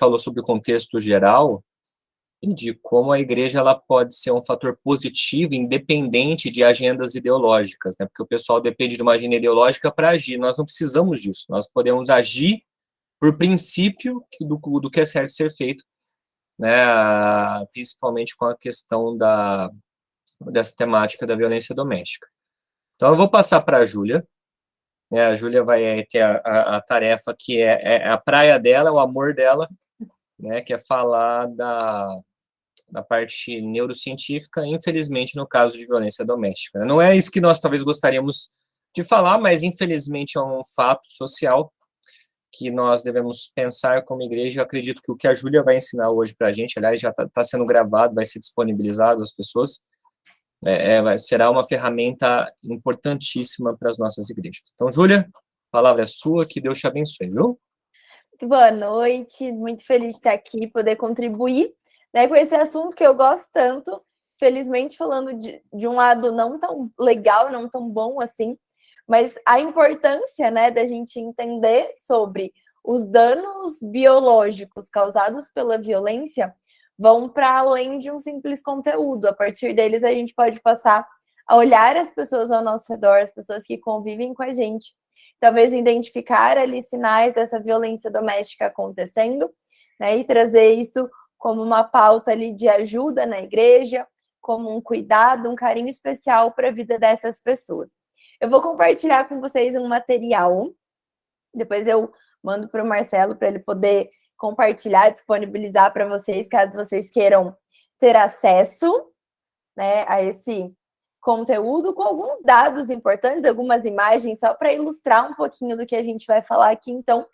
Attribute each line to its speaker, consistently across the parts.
Speaker 1: falou sobre o contexto geral e de como a igreja ela pode ser um fator positivo, independente de agendas ideológicas, né? Porque o pessoal depende de uma agenda ideológica para agir. Nós não precisamos disso. Nós podemos agir por princípio do que é certo ser feito, né? Principalmente com a questão dessa temática da violência doméstica. Então, eu vou passar para a Júlia, né? A Júlia vai ter a tarefa que é a praia dela, o amor dela, né? Que é falar da parte neurocientífica, infelizmente, no caso de violência doméstica. Não é isso que nós talvez gostaríamos de falar, mas infelizmente é um fato social que nós devemos pensar como igreja. Eu acredito que o que a Júlia vai ensinar hoje para a gente, aliás, já está sendo gravado, vai ser disponibilizado às pessoas, será uma ferramenta importantíssima para as nossas igrejas. Então, Júlia, a palavra é sua, que Deus te abençoe, viu?
Speaker 2: Boa noite, muito feliz de estar aqui, poder contribuir, né, com esse assunto que eu gosto tanto, felizmente falando de um lado não tão legal, não tão bom assim, mas a importância, né, da gente entender sobre os danos biológicos causados pela violência vão para além de um simples conteúdo. A partir deles, a gente pode passar a olhar as pessoas ao nosso redor, as pessoas que convivem com a gente, talvez identificar ali sinais dessa violência doméstica acontecendo, né, e trazer isso como uma pauta ali de ajuda na igreja, como um cuidado, um carinho especial para a vida dessas pessoas. Eu vou compartilhar com vocês um material, depois eu mando para o Marcelo para ele poder compartilhar, disponibilizar para vocês, caso vocês queiram ter acesso, né, a esse conteúdo, com alguns dados importantes, algumas imagens, só para ilustrar um pouquinho do que a gente vai falar aqui, então,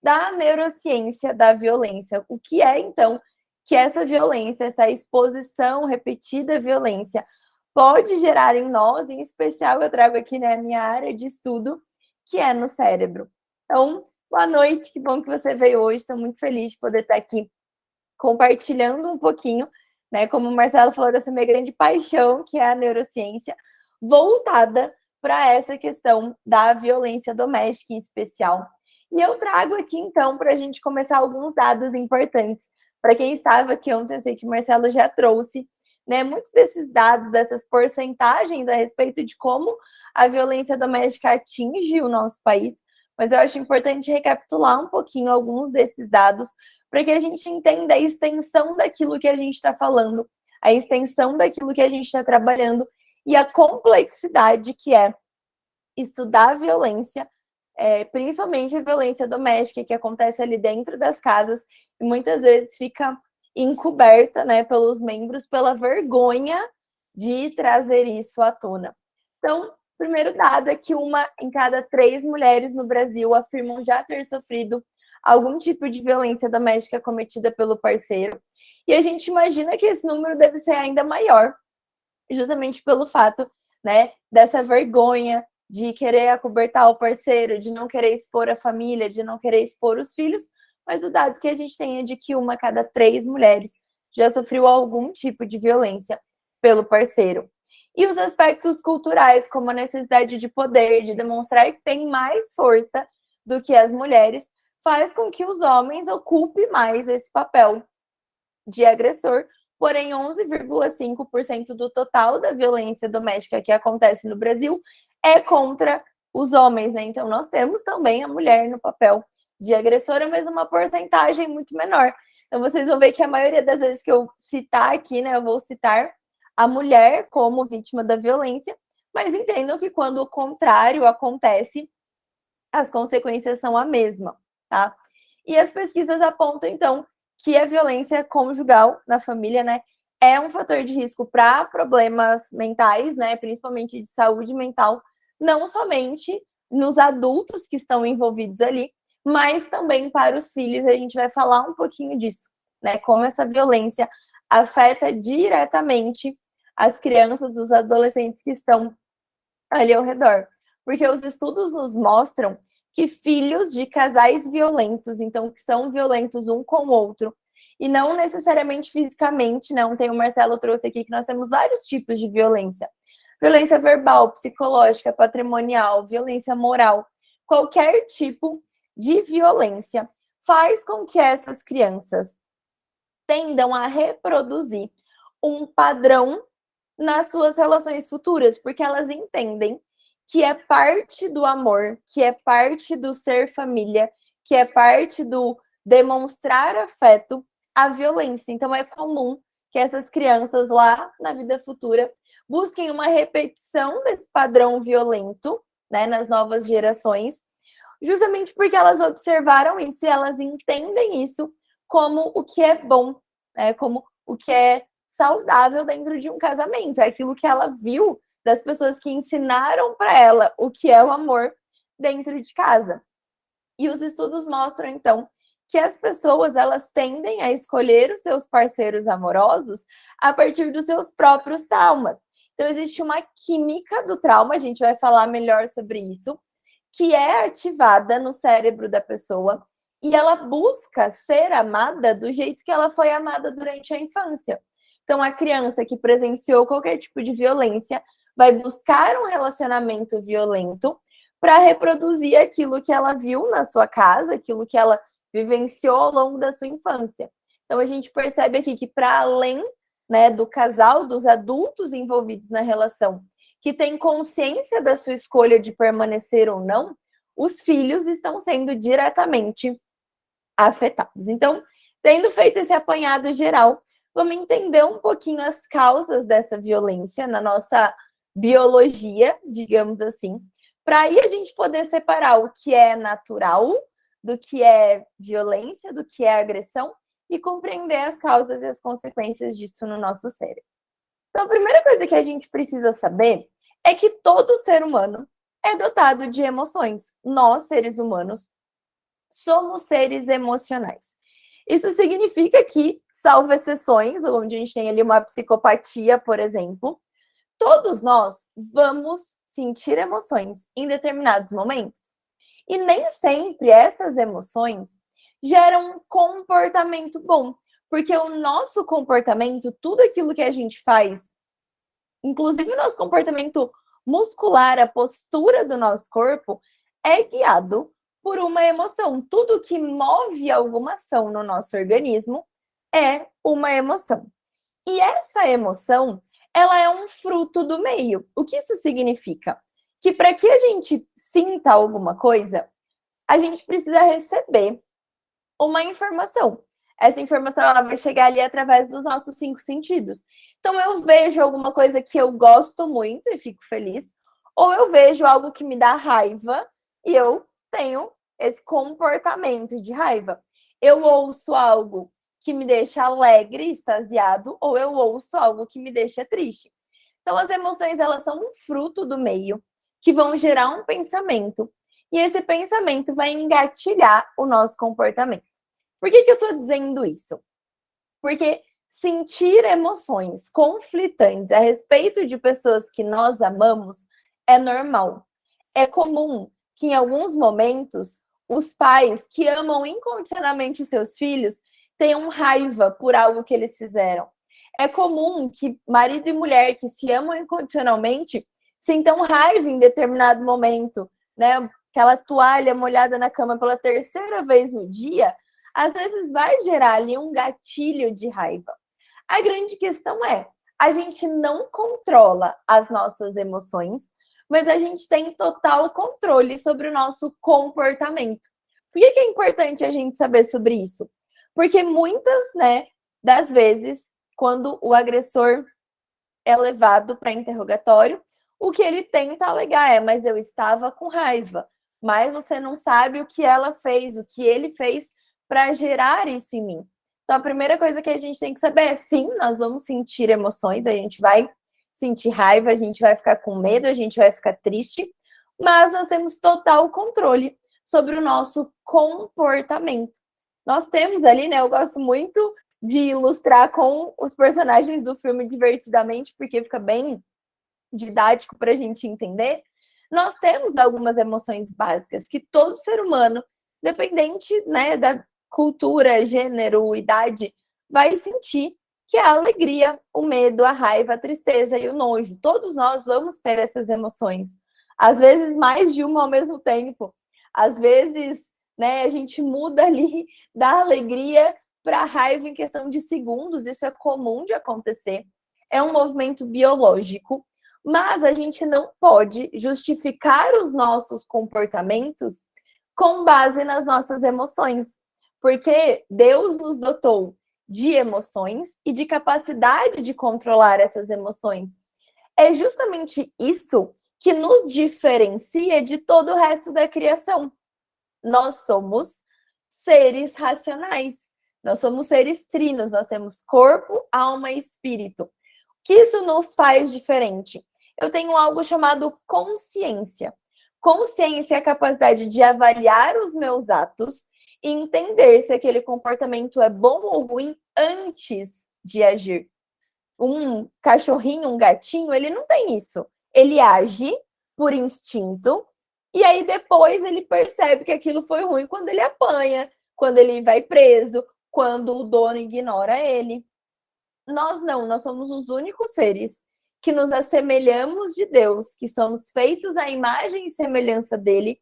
Speaker 2: da neurociência da violência. O que é, então, que essa violência, essa exposição repetida à violência, pode gerar em nós, em especial, eu trago aqui, né, a minha área de estudo, que é no cérebro. Então, boa noite, que bom que você veio hoje, estou muito feliz de poder estar aqui compartilhando um pouquinho, né, como o Marcelo falou, dessa minha grande paixão, que é a neurociência, voltada para essa questão da violência doméstica em especial. E eu trago aqui, então, para a gente começar alguns dados importantes. Para quem estava aqui ontem, eu sei que o Marcelo já trouxe, né, muitos desses dados, dessas porcentagens a respeito de como a violência doméstica atinge o nosso país, mas eu acho importante recapitular um pouquinho alguns desses dados, para que a gente entenda a extensão daquilo que a gente está falando, a extensão daquilo que a gente está trabalhando e a complexidade que é estudar a violência, principalmente a violência doméstica que acontece ali dentro das casas e muitas vezes fica encoberta, né, pelos membros pela vergonha de trazer isso à tona. Então, o primeiro dado é que 1 em cada 3 mulheres no Brasil afirmam já ter sofrido algum tipo de violência doméstica cometida pelo parceiro. E a gente imagina que esse número deve ser ainda maior, justamente pelo fato, né, dessa vergonha de querer acobertar o parceiro, de não querer expor a família, de não querer expor os filhos, mas o dado que a gente tem é de que 1 a cada 3 mulheres já sofreu algum tipo de violência pelo parceiro. E os aspectos culturais, como a necessidade de poder, de demonstrar que tem mais força do que as mulheres, faz com que os homens ocupem mais esse papel de agressor, porém 11,5% do total da violência doméstica que acontece no Brasil é contra os homens, né? Então nós temos também a mulher no papel de agressora, mas uma porcentagem muito menor. Então vocês vão ver que a maioria das vezes que eu citar aqui, né, eu vou citar a mulher como vítima da violência, mas entendam que quando o contrário acontece, as consequências são a mesma, tá? E as pesquisas apontam, então, que a violência conjugal na família, né, é um fator de risco para problemas mentais, né, principalmente de saúde mental, não somente nos adultos que estão envolvidos ali, mas também para os filhos. A gente vai falar um pouquinho disso, né, como essa violência afeta diretamente as crianças, os adolescentes que estão ali ao redor. Porque os estudos nos mostram que filhos de casais violentos, então que são violentos um com o outro, e não necessariamente fisicamente, não. Tem o Marcelo trouxe aqui que nós temos vários tipos de violência. Violência verbal, psicológica, patrimonial, violência moral, qualquer tipo de violência faz com que essas crianças tendam a reproduzir um padrão nas suas relações futuras, porque elas entendem que é parte do amor, que é parte do ser família, que é parte do demonstrar afeto, a violência. Então, é comum que essas crianças lá na vida futura busquem uma repetição desse padrão violento, né, nas novas gerações, justamente porque elas observaram isso e elas entendem isso como o que é bom, né, como o que é saudável dentro de um casamento. É aquilo que ela viu das pessoas que ensinaram para ela o que é o amor dentro de casa. E os estudos mostram, então, que as pessoas elas tendem a escolher os seus parceiros amorosos a partir dos seus próprios traumas. Então, existe uma química do trauma, a gente vai falar melhor sobre isso, que é ativada no cérebro da pessoa e ela busca ser amada do jeito que ela foi amada durante a infância. Então, a criança que presenciou qualquer tipo de violência vai buscar um relacionamento violento para reproduzir aquilo que ela viu na sua casa, aquilo que ela vivenciou ao longo da sua infância. Então, a gente percebe aqui que, para além, né, do casal, dos adultos envolvidos na relação, que tem consciência da sua escolha de permanecer ou não, os filhos estão sendo diretamente afetados. Então, tendo feito esse apanhado geral, vamos entender um pouquinho as causas dessa violência na nossa biologia, digamos assim, para aí a gente poder separar o que é natural do que é violência, do que é agressão e compreender as causas e as consequências disso no nosso cérebro. Então, a primeira coisa que a gente precisa saber é que todo ser humano é dotado de emoções. Nós, seres humanos, somos seres emocionais. Isso significa que, salvo exceções, onde a gente tem ali uma psicopatia, por exemplo, todos nós vamos sentir emoções em determinados momentos. E nem sempre essas emoções geram um comportamento bom, porque o nosso comportamento, tudo aquilo que a gente faz, inclusive o nosso comportamento muscular, a postura do nosso corpo, é guiado por uma emoção. Tudo que move alguma ação no nosso organismo é uma emoção. E essa emoção, ela é um fruto do meio. O que isso significa? Que para que a gente sinta alguma coisa, a gente precisa receber uma informação. Essa informação ela vai chegar ali através dos nossos 5 sentidos. Então, eu vejo alguma coisa que eu gosto muito e fico feliz, ou eu vejo algo que me dá raiva e eu tenho esse comportamento de raiva. Eu ouço algo que me deixa alegre, extasiado, ou eu ouço algo que me deixa triste. Então, as emoções, elas são um fruto do meio que vão gerar um pensamento. E esse pensamento vai engatilhar o nosso comportamento. Por que eu estou dizendo isso? Porque sentir emoções conflitantes a respeito de pessoas que nós amamos é normal. É comum que, em alguns momentos, os pais que amam incondicionalmente os seus filhos tenham raiva por algo que eles fizeram. É comum que marido e mulher que se amam incondicionalmente sintam raiva em determinado momento, né? Aquela toalha molhada na cama pela 3ª vez no dia, às vezes vai gerar ali um gatilho de raiva. A grande questão é, a gente não controla as nossas emoções, mas a gente tem total controle sobre o nosso comportamento. Por que é importante a gente saber sobre isso? Porque muitas, né, das vezes, quando o agressor é levado para interrogatório, o que ele tenta alegar é, mas eu estava com raiva, mas você não sabe o que ela fez, o que ele fez para gerar isso em mim. Então, a primeira coisa que a gente tem que saber é, sim, nós vamos sentir emoções, a gente vai sentir raiva, a gente vai ficar com medo, a gente vai ficar triste, mas nós temos total controle sobre o nosso comportamento. Nós temos ali, né, eu gosto muito de ilustrar com os personagens do filme Divertidamente, porque fica bem didático para a gente entender. Nós temos algumas emoções básicas que todo ser humano, dependente, né, da cultura, gênero, idade, vai sentir, que é a alegria, o medo, a raiva, a tristeza e o nojo. Todos nós vamos ter essas emoções. Às vezes mais de uma ao mesmo tempo. Às vezes né? A gente muda ali da alegria para a raiva em questão de segundos, isso é comum de acontecer. É um movimento biológico, mas a gente não pode justificar os nossos comportamentos com base nas nossas emoções, porque Deus nos dotou de emoções e de capacidade de controlar essas emoções. É justamente isso que nos diferencia de todo o resto da criação. Nós somos seres racionais, nós somos seres trinos, nós temos corpo, alma e espírito. O que isso nos faz diferente? Eu tenho algo chamado consciência. Consciência é a capacidade de avaliar os meus atos e entender se aquele comportamento é bom ou ruim antes de agir. Um cachorrinho, um gatinho, ele não tem isso. Ele age por instinto e aí depois ele percebe que aquilo foi ruim quando ele apanha, quando ele vai preso, quando o dono ignora ele. Nós não, nós somos os únicos seres que nos assemelhamos de Deus, que somos feitos à imagem e semelhança dele,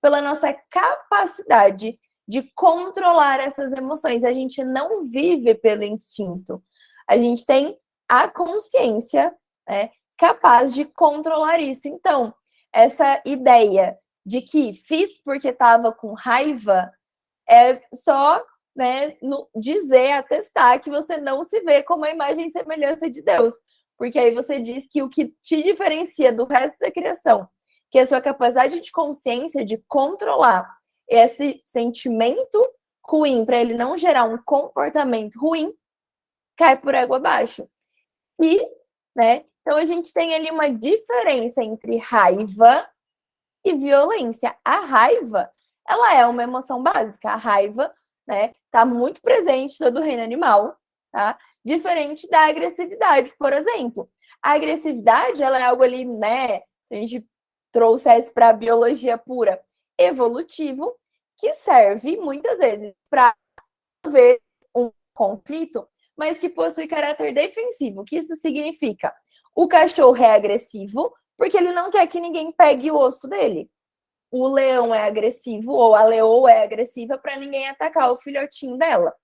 Speaker 2: pela nossa capacidade de controlar essas emoções. A gente não vive pelo instinto. A gente tem a consciência, né, capaz de controlar isso. Então, essa ideia de que fiz porque estava com raiva é só, né, dizer, atestar que você não se vê como a imagem e semelhança de Deus. Porque aí você diz que o que te diferencia do resto da criação, que é a sua capacidade de consciência, de controlar esse sentimento ruim, para ele não gerar um comportamento ruim, cai por água abaixo. E, né, então a gente tem ali uma diferença entre raiva e violência. A raiva, ela é uma emoção básica. A raiva, né, tá muito presente em todo o reino animal, tá? Diferente da agressividade, por exemplo. A agressividade, ela é algo ali, né, se a gente trouxesse para a biologia pura, evolutivo, que serve muitas vezes para ver um conflito, mas que possui caráter defensivo. O que isso significa? O cachorro é agressivo porque ele não quer que ninguém pegue o osso dele. O leão é agressivo, ou a leoa é agressiva para ninguém atacar o filhotinho dela.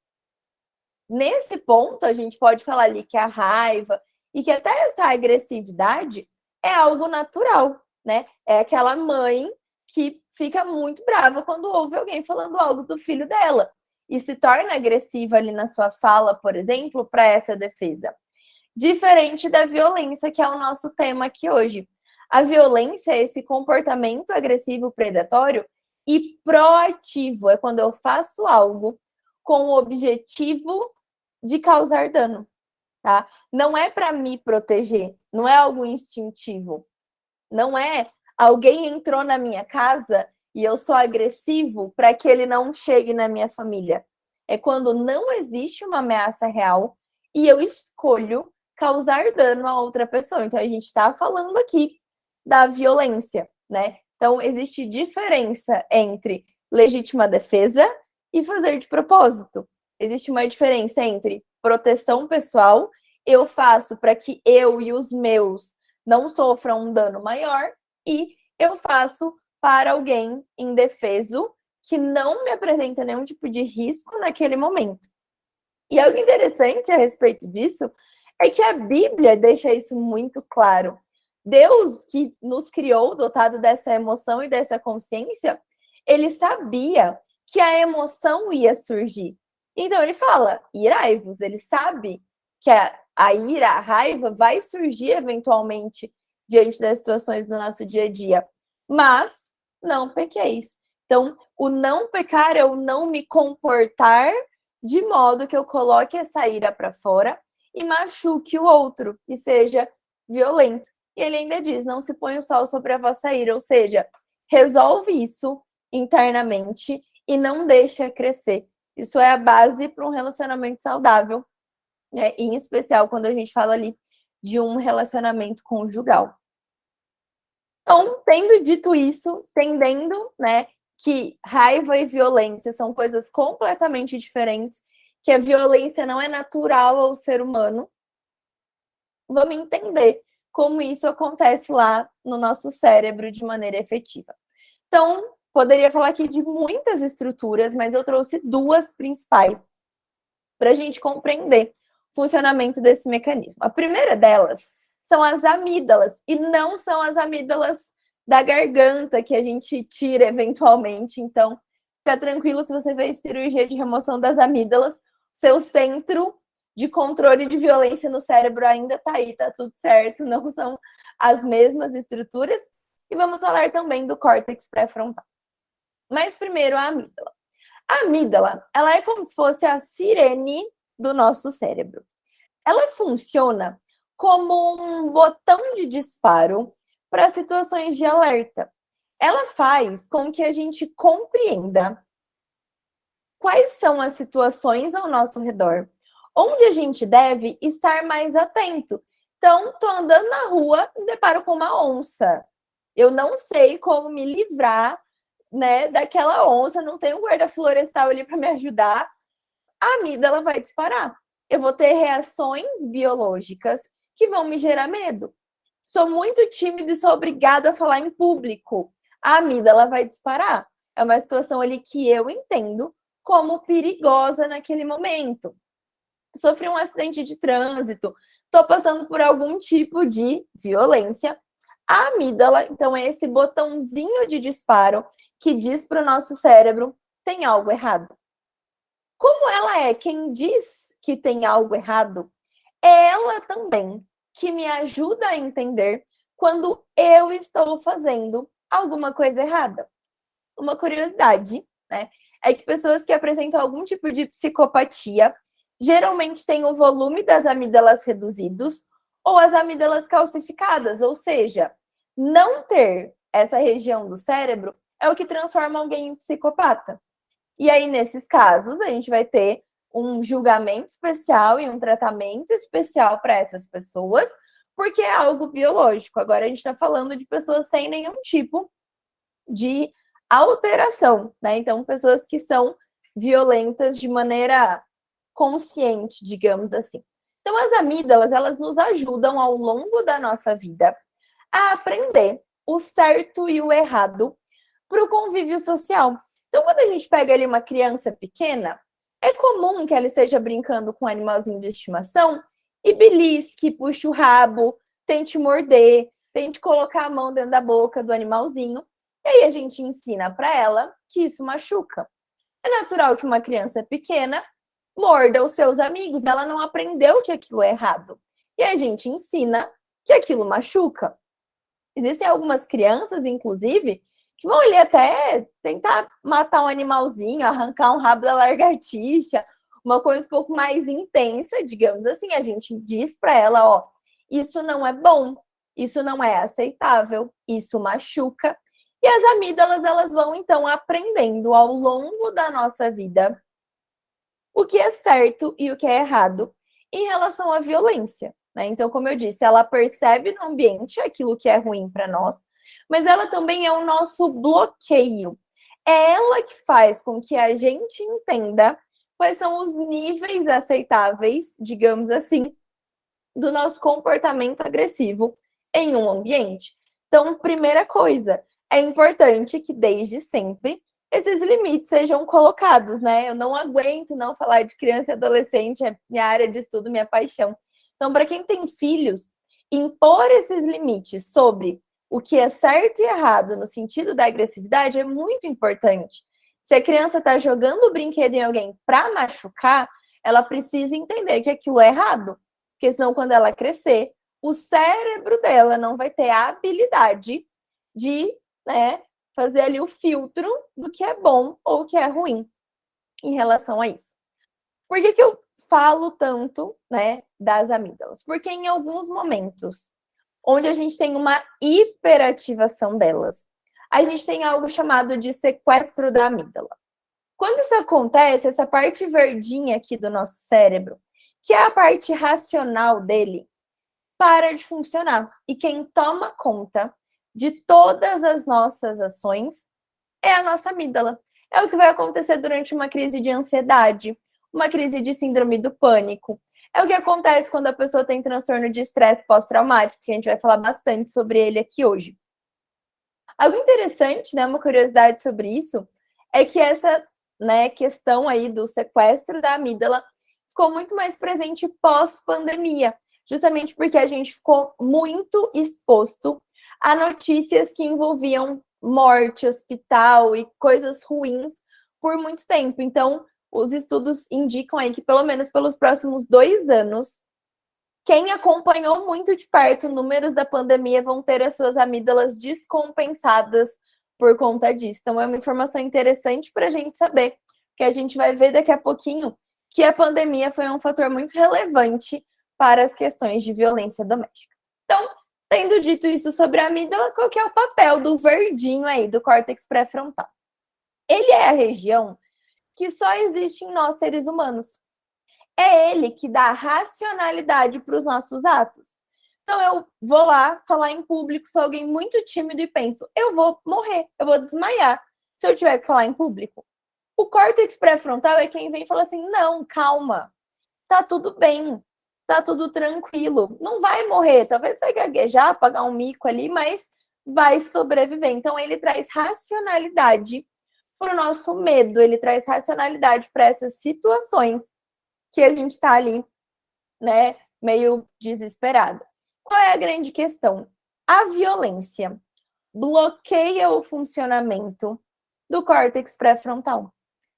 Speaker 2: Nesse ponto, a gente pode falar ali que a raiva e que até essa agressividade é algo natural, né? É aquela mãe que fica muito brava quando ouve alguém falando algo do filho dela e se torna agressiva ali na sua fala, por exemplo, para essa defesa. Diferente da violência, que é o nosso tema aqui hoje. A violência é esse comportamento agressivo predatório e proativo. É quando eu faço algo com o objetivo de causar dano, tá? Não é para me proteger, não é algo instintivo. Não é alguém entrou na minha casa e eu sou agressivo para que ele não chegue na minha família. É quando não existe uma ameaça real e eu escolho causar dano a outra pessoa. Então a gente está falando aqui da violência, né? Então existe diferença entre legítima defesa e fazer de propósito. Existe uma diferença entre proteção pessoal, eu faço para que eu e os meus não sofram um dano maior, e eu faço para alguém indefeso que não me apresenta nenhum tipo de risco naquele momento. E algo interessante a respeito disso é que a Bíblia deixa isso muito claro. Deus, que nos criou dotado dessa emoção e dessa consciência, ele sabia que a emoção ia surgir. Então ele fala, irai-vos. Ele sabe que a ira, a raiva vai surgir eventualmente diante das situações do nosso dia a dia. Mas não pequeis. Então, o não pecar é o não me comportar de modo que eu coloque essa ira para fora e machuque o outro, e seja violento. E ele ainda diz, não se põe o sol sobre a vossa ira, ou seja, resolve isso internamente e não deixa crescer. Isso é a base para um relacionamento saudável, né? Em especial quando a gente fala ali de um relacionamento conjugal. Então, tendo dito isso, entendendo, né, que raiva e violência são coisas completamente diferentes, que a violência não é natural ao ser humano, vamos entender como isso acontece lá no nosso cérebro de maneira efetiva. Então, poderia falar aqui de muitas estruturas, mas eu trouxe duas principais para a gente compreender o funcionamento desse mecanismo. A primeira delas são as amígdalas, e não são as amígdalas da garganta que a gente tira eventualmente. Então, fica tranquilo se você fez cirurgia de remoção das amígdalas, seu centro de controle de violência no cérebro ainda está aí, tá tudo certo, não são as mesmas estruturas. E vamos falar também do córtex pré-frontal. Mas primeiro a amígdala. A amígdala, ela é como se fosse a sirene do nosso cérebro. Ela funciona como um botão de disparo para situações de alerta. Ela faz com que a gente compreenda quais são as situações ao nosso redor, onde a gente deve estar mais atento. Então, estou andando na rua e me deparo com uma onça. Eu não sei como me livrar, né, daquela onça, não tenho um guarda florestal ali para me ajudar. A amígdala vai disparar. Eu vou ter reações biológicas que vão me gerar medo. Sou muito tímido e sou obrigado a falar em público. A amígdala vai disparar. É uma situação ali que eu entendo como perigosa naquele momento. Sofri um acidente de trânsito, estou passando por algum tipo de violência. A amígdala, então, é esse botãozinho de disparo que diz para o nosso cérebro: tem algo errado. Como ela é quem diz que tem algo errado, é ela também que me ajuda a entender quando eu estou fazendo alguma coisa errada. Uma curiosidade, né, é que pessoas que apresentam algum tipo de psicopatia geralmente têm o volume das amígdalas reduzidos ou as amígdalas calcificadas, ou seja, não ter essa região do cérebro é o que transforma alguém em psicopata. E aí, nesses casos, a gente vai ter um julgamento especial e um tratamento especial para essas pessoas, porque é algo biológico. Agora, a gente está falando de pessoas sem nenhum tipo de alteração, né? Então, pessoas que são violentas de maneira consciente, digamos assim. Então, as amígdalas, elas nos ajudam ao longo da nossa vida a aprender o certo e o errado para o convívio social. Então, quando a gente pega ali uma criança pequena, é comum que ela esteja brincando com um animalzinho de estimação e belisque, puxe o rabo, tente morder, tente colocar a mão dentro da boca do animalzinho. E aí a gente ensina para ela que isso machuca. É natural que uma criança pequena morda os seus amigos, ela não aprendeu que aquilo é errado. E a gente ensina que aquilo machuca. Existem algumas crianças, inclusive, que vão ali até tentar matar um animalzinho, arrancar um rabo da lagartixa, uma coisa um pouco mais intensa, digamos assim. A gente diz para ela, ó, isso não é bom, isso não é aceitável, isso machuca. E as amígdalas, elas vão, então, aprendendo ao longo da nossa vida o que é certo e o que é errado em relação à violência, né? Então, como eu disse, ela percebe no ambiente aquilo que é ruim para nós, mas ela também é o nosso bloqueio. É ela que faz com que a gente entenda quais são os níveis aceitáveis, digamos assim, do nosso comportamento agressivo em um ambiente. Então, primeira coisa, é importante que desde sempre esses limites sejam colocados, né? Eu não aguento não falar de criança e adolescente, é minha área de estudo, minha paixão. Então, para quem tem filhos, impor esses limites sobre o que é certo e errado no sentido da agressividade é muito importante. Se a criança está jogando o brinquedo em alguém para machucar, ela precisa entender que aquilo é errado. Porque senão, quando ela crescer, o cérebro dela não vai ter a habilidade de, né, fazer ali o filtro do que é bom ou o que é ruim em relação a isso. Por que eu falo tanto, né, das amígdalas? Porque em alguns momentos onde a gente tem uma hiperativação delas, a gente tem algo chamado de sequestro da amígdala. Quando isso acontece, essa parte verdinha aqui do nosso cérebro, que é a parte racional dele, para de funcionar. E quem toma conta de todas as nossas ações é a nossa amígdala. É o que vai acontecer durante uma crise de ansiedade, uma crise de síndrome do pânico. É o que acontece quando a pessoa tem transtorno de estresse pós-traumático, que a gente vai falar bastante sobre ele aqui hoje. Algo interessante, né, uma curiosidade sobre isso, é que essa, né, questão aí do sequestro da amígdala ficou muito mais presente pós-pandemia, justamente porque a gente ficou muito exposto a notícias que envolviam morte, hospital e coisas ruins por muito tempo. Então, os estudos indicam aí que, pelo menos pelos próximos 2 anos, quem acompanhou muito de perto números da pandemia vão ter as suas amígdalas descompensadas por conta disso. Então, é uma informação interessante para a gente saber, que a gente vai ver daqui a pouquinho que a pandemia foi um fator muito relevante para as questões de violência doméstica. Então, tendo dito isso sobre a amígdala, qual que é o papel do verdinho aí, do córtex pré-frontal? Ele é a região que só existe em nós, seres humanos. É ele que dá racionalidade para os nossos atos. Então, eu vou lá falar em público, sou alguém muito tímido e penso, eu vou morrer, eu vou desmaiar se eu tiver que falar em público. O córtex pré-frontal é quem vem e fala assim, não, calma, tá tudo bem, tá tudo tranquilo, não vai morrer, talvez vai gaguejar, pagar um mico ali, mas vai sobreviver. Então, ele traz racionalidade para o nosso medo, ele traz racionalidade para essas situações que a gente está ali, né, meio desesperado. Qual é a grande questão? A violência bloqueia o funcionamento do córtex pré-frontal.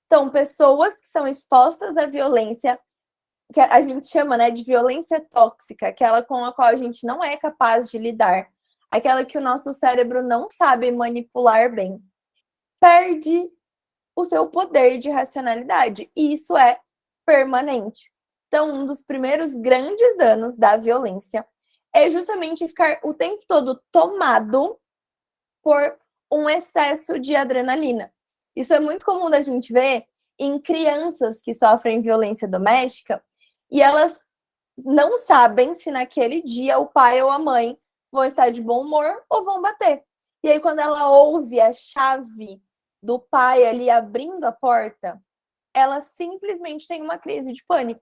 Speaker 2: Então, pessoas que são expostas à violência, que a gente chama, né, de violência tóxica, aquela com a qual a gente não é capaz de lidar, aquela que o nosso cérebro não sabe manipular bem, perde o seu poder de racionalidade. E isso é permanente. Então, um dos primeiros grandes danos da violência é justamente ficar o tempo todo tomado por um excesso de adrenalina. Isso é muito comum da gente ver em crianças que sofrem violência doméstica e elas não sabem se naquele dia o pai ou a mãe vão estar de bom humor ou vão bater. E aí, quando ela ouve a chave do pai ali abrindo a porta, ela simplesmente tem uma crise de pânico.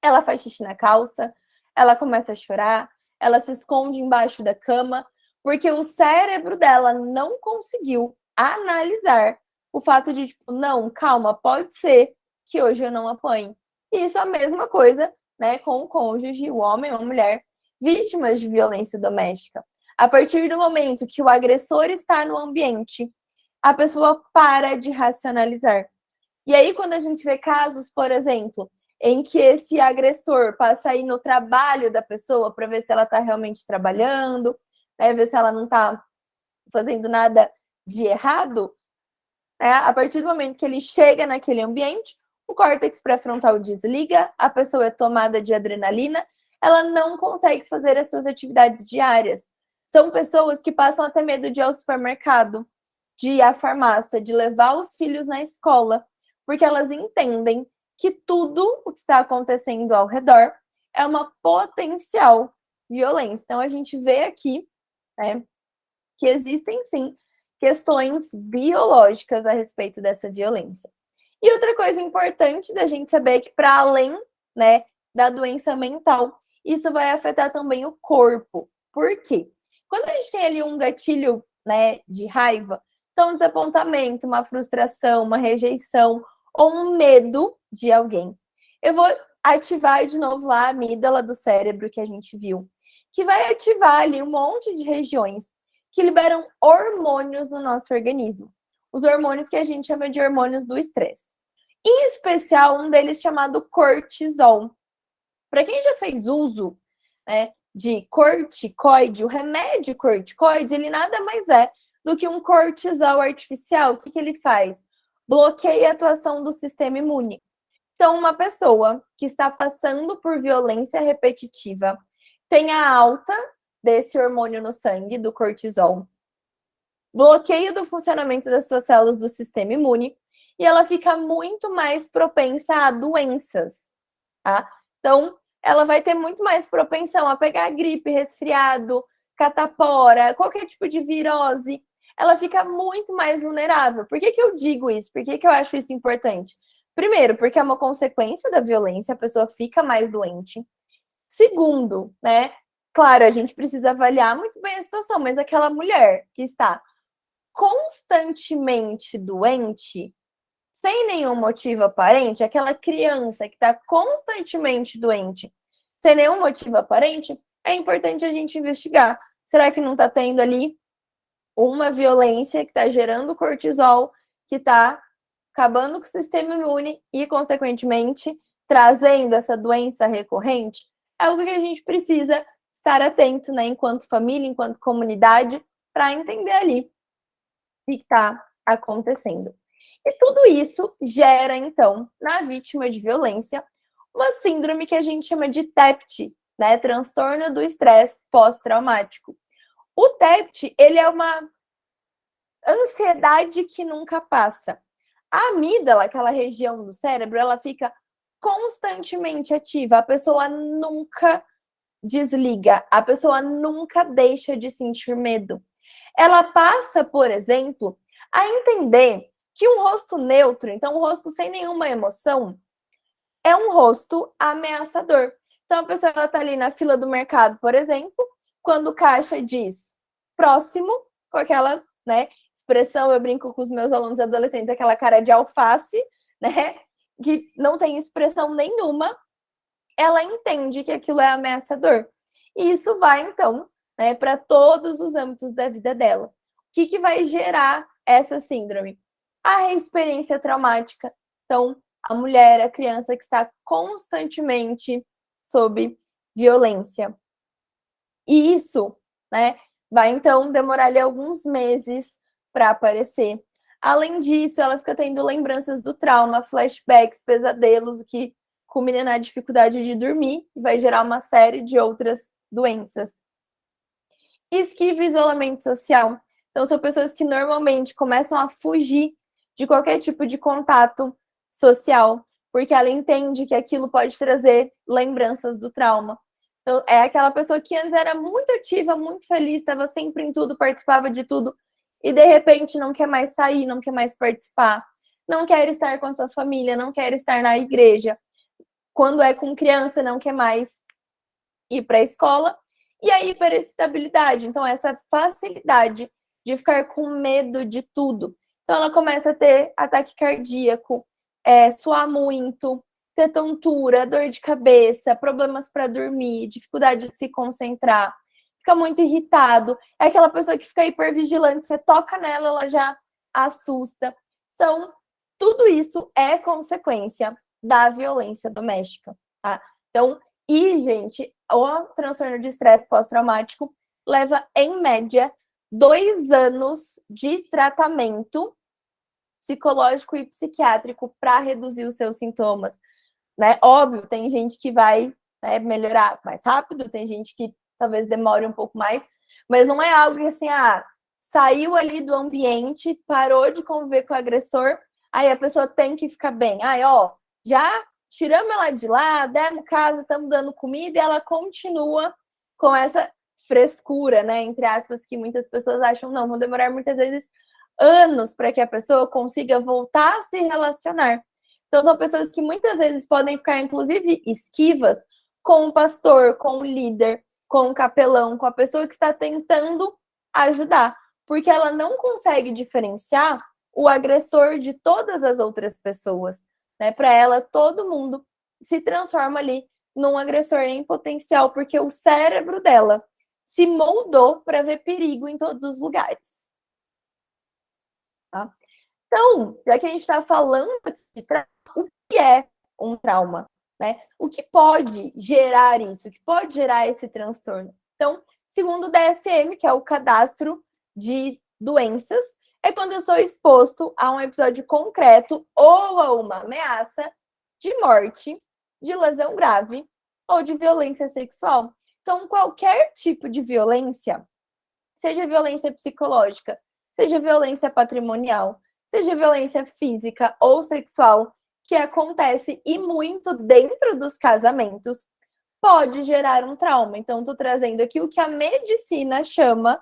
Speaker 2: Ela faz xixi na calça, ela começa a chorar, ela se esconde embaixo da cama, porque o cérebro dela não conseguiu analisar o fato de, tipo, não, calma, pode ser que hoje eu não apanhe. E isso é a mesma coisa, né, com o cônjuge, o homem ou a mulher, vítimas de violência doméstica. A partir do momento que o agressor está no ambiente, a pessoa para de racionalizar. E aí, quando a gente vê casos, por exemplo, em que esse agressor passa aí no trabalho da pessoa para ver se ela está realmente trabalhando, né, ver se ela não está fazendo nada de errado, né, a partir do momento que ele chega naquele ambiente, o córtex pré-frontal desliga, a pessoa é tomada de adrenalina, ela não consegue fazer as suas atividades diárias. São pessoas que passam até medo de ir ao supermercado, de ir à farmácia, de levar os filhos na escola, porque elas entendem que tudo o que está acontecendo ao redor é uma potencial violência. Então, a gente vê aqui, né, que existem, sim, questões biológicas a respeito dessa violência. E outra coisa importante da gente saber é que, para além, né, da doença mental, isso vai afetar também o corpo. Por quê? Quando a gente tem ali um gatilho, né, de raiva, então um desapontamento, uma frustração, uma rejeição ou um medo de alguém, eu vou ativar de novo lá a amígdala do cérebro que a gente viu, que vai ativar ali um monte de regiões que liberam hormônios no nosso organismo. Os hormônios que a gente chama de hormônios do estresse. Em especial, um deles chamado cortisol. Para quem já fez uso, né, de corticoide, o remédio corticoide, ele nada mais é do que um cortisol artificial. O que, que ele faz? Bloqueia a atuação do sistema imune. Então, uma pessoa que está passando por violência repetitiva tem a alta desse hormônio no sangue, do cortisol, bloqueio do funcionamento das suas células do sistema imune, e ela fica muito mais propensa a doenças, tá? Então, ela vai ter muito mais propensão a pegar gripe, resfriado, catapora, qualquer tipo de virose. Ela fica muito mais vulnerável. Por que que eu digo isso? Por que que eu acho isso importante? Primeiro, porque é uma consequência da violência, a pessoa fica mais doente. Segundo, né? Claro, a gente precisa avaliar muito bem a situação, mas aquela mulher que está constantemente doente, sem nenhum motivo aparente, aquela criança que está constantemente doente, sem nenhum motivo aparente, é importante a gente investigar. Será que não está tendo ali uma violência que está gerando cortisol, que está acabando com o sistema imune e, consequentemente, trazendo essa doença recorrente? É algo que a gente precisa estar atento, né, enquanto família, enquanto comunidade, para entender ali o que está acontecendo. E tudo isso gera, então, na vítima de violência, uma síndrome que a gente chama de TEPT, né, transtorno do estresse pós-traumático. O TEPT, ele é uma ansiedade que nunca passa. A amígdala, aquela região do cérebro, ela fica constantemente ativa, a pessoa nunca desliga, a pessoa nunca deixa de sentir medo. Ela passa, por exemplo, a entender que um rosto neutro, então um rosto sem nenhuma emoção, é um rosto ameaçador. Então a pessoa está ali na fila do mercado, por exemplo, quando o caixa diz próximo, com aquela, né, expressão, eu brinco com os meus alunos adolescentes, aquela cara de alface, né, que não tem expressão nenhuma, ela entende que aquilo é ameaçador. E isso vai, então, né, para todos os âmbitos da vida dela. O que vai gerar essa síndrome? A reexperiência traumática. Então, a mulher, a criança que está constantemente sob violência. E isso, né, vai, então, demorar ali alguns meses para aparecer. Além disso, ela fica tendo lembranças do trauma, flashbacks, pesadelos, o que culmina na dificuldade de dormir e vai gerar uma série de outras doenças. Esquiva e isolamento social. Então, são pessoas que normalmente começam a fugir de qualquer tipo de contato social, porque ela entende que aquilo pode trazer lembranças do trauma. Então, é aquela pessoa que antes era muito ativa, muito feliz, estava sempre em tudo, participava de tudo, e de repente não quer mais sair, não quer mais participar, não quer estar com a sua família, não quer estar na igreja. Quando é com criança, não quer mais ir para a escola. E a hiperestabilidade, então essa facilidade de ficar com medo de tudo. Então ela começa a ter ataque cardíaco, suar muito, ter tontura, dor de cabeça, problemas para dormir, dificuldade de se concentrar, fica muito irritado. É aquela pessoa que fica hipervigilante, você toca nela, ela já assusta. Então, tudo isso é consequência da violência doméstica, tá? Então, gente, o transtorno de estresse pós-traumático leva, em média, 2 anos de tratamento psicológico e psiquiátrico para reduzir os seus sintomas, né? Óbvio, tem gente que vai, né, melhorar mais rápido, tem gente que talvez demore um pouco mais, mas não é algo que assim, saiu ali do ambiente, parou de conviver com o agressor, aí a pessoa tem que ficar bem. Já tiramos ela de lá, demos casa, estamos dando comida e ela continua com essa frescura, né, entre aspas, que muitas pessoas acham, não, vão demorar muitas vezes anos para que a pessoa consiga voltar a se relacionar. Então, são pessoas que muitas vezes podem ficar, inclusive, esquivas com o pastor, com o líder, com o capelão, com a pessoa que está tentando ajudar, porque ela não consegue diferenciar o agressor de todas as outras pessoas. Né? Para ela, todo mundo se transforma ali num agressor em potencial, porque o cérebro dela se moldou para ver perigo em todos os lugares. Tá? Então, já que a gente está falando de trauma, o que é um trauma? Né? O que pode gerar isso? O que pode gerar esse transtorno? Então, segundo o DSM, que é o Cadastro de Doenças, é quando eu sou exposto a um episódio concreto ou a uma ameaça de morte, de lesão grave ou de violência sexual. Então, qualquer tipo de violência, seja violência psicológica, seja violência patrimonial, seja violência física ou sexual, que acontece e muito dentro dos casamentos, pode gerar um trauma. Então, estou trazendo aqui o que a medicina chama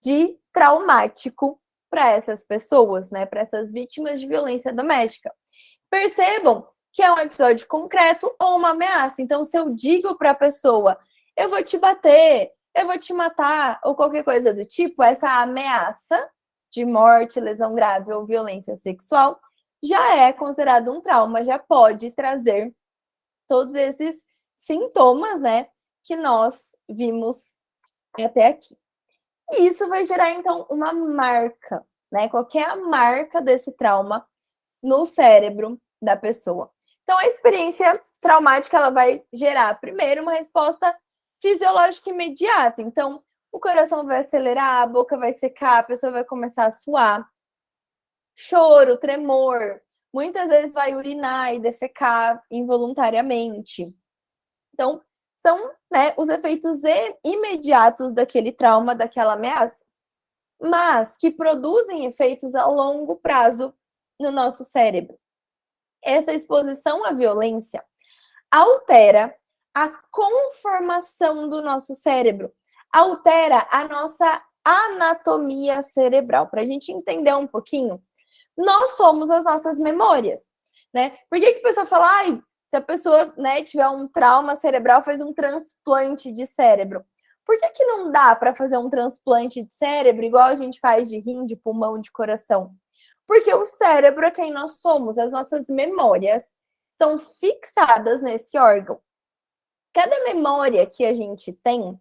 Speaker 2: de traumático para essas pessoas, né? Para essas vítimas de violência doméstica. Percebam que é um episódio concreto ou uma ameaça. Então, se eu digo para a pessoa, eu vou te bater, eu vou te matar, ou qualquer coisa do tipo, essa ameaça de morte, lesão grave ou violência sexual, já é considerado um trauma, já pode trazer todos esses sintomas, né, que nós vimos até aqui. E isso vai gerar, então, uma marca, né? Qual que é a marca desse trauma no cérebro da pessoa? Então, a experiência traumática, ela vai gerar, primeiro, uma resposta fisiológica imediata. Então, o coração vai acelerar, a boca vai secar, a pessoa vai começar a suar. Choro, tremor, muitas vezes vai urinar e defecar involuntariamente. Então, são, né, os efeitos imediatos daquele trauma, daquela ameaça, mas que produzem efeitos a longo prazo no nosso cérebro. Essa exposição à violência altera a conformação do nosso cérebro, altera a nossa anatomia cerebral. Para a gente entender um pouquinho, nós somos as nossas memórias, né? Por que a pessoa fala, ai, se a pessoa, né, tiver um trauma cerebral, faz um transplante de cérebro? Por que não dá para fazer um transplante de cérebro igual a gente faz de rim, de pulmão, de coração? Porque o cérebro é quem nós somos, as nossas memórias estão fixadas nesse órgão. Cada memória que a gente tem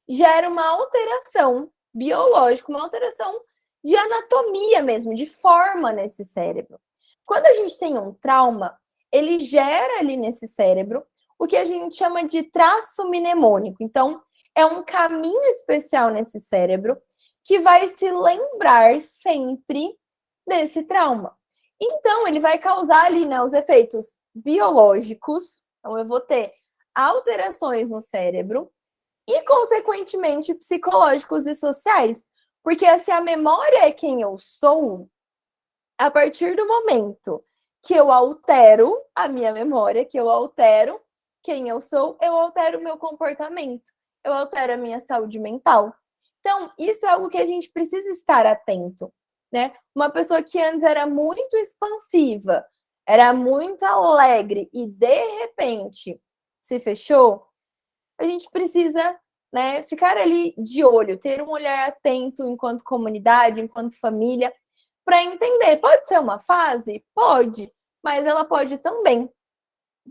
Speaker 2: gera uma alteração biológica, uma alteração de anatomia mesmo, de forma nesse cérebro. Quando a gente tem um trauma, ele gera ali nesse cérebro o que a gente chama de traço mnemônico. Então, é um caminho especial nesse cérebro que vai se lembrar sempre desse trauma. Então, ele vai causar ali, né, os efeitos biológicos. Então, eu vou ter alterações no cérebro e, consequentemente, psicológicos e sociais. Porque se a memória é quem eu sou, a partir do momento que eu altero a minha memória, que eu altero quem eu sou, eu altero o meu comportamento, eu altero a minha saúde mental. Então, isso é algo que a gente precisa estar atento, né? Uma pessoa que antes era muito expansiva, era muito alegre e, de repente, se fechou, a gente precisa, né, ficar ali de olho, ter um olhar atento enquanto comunidade, enquanto família, para entender. Pode ser uma fase? Pode, mas ela pode também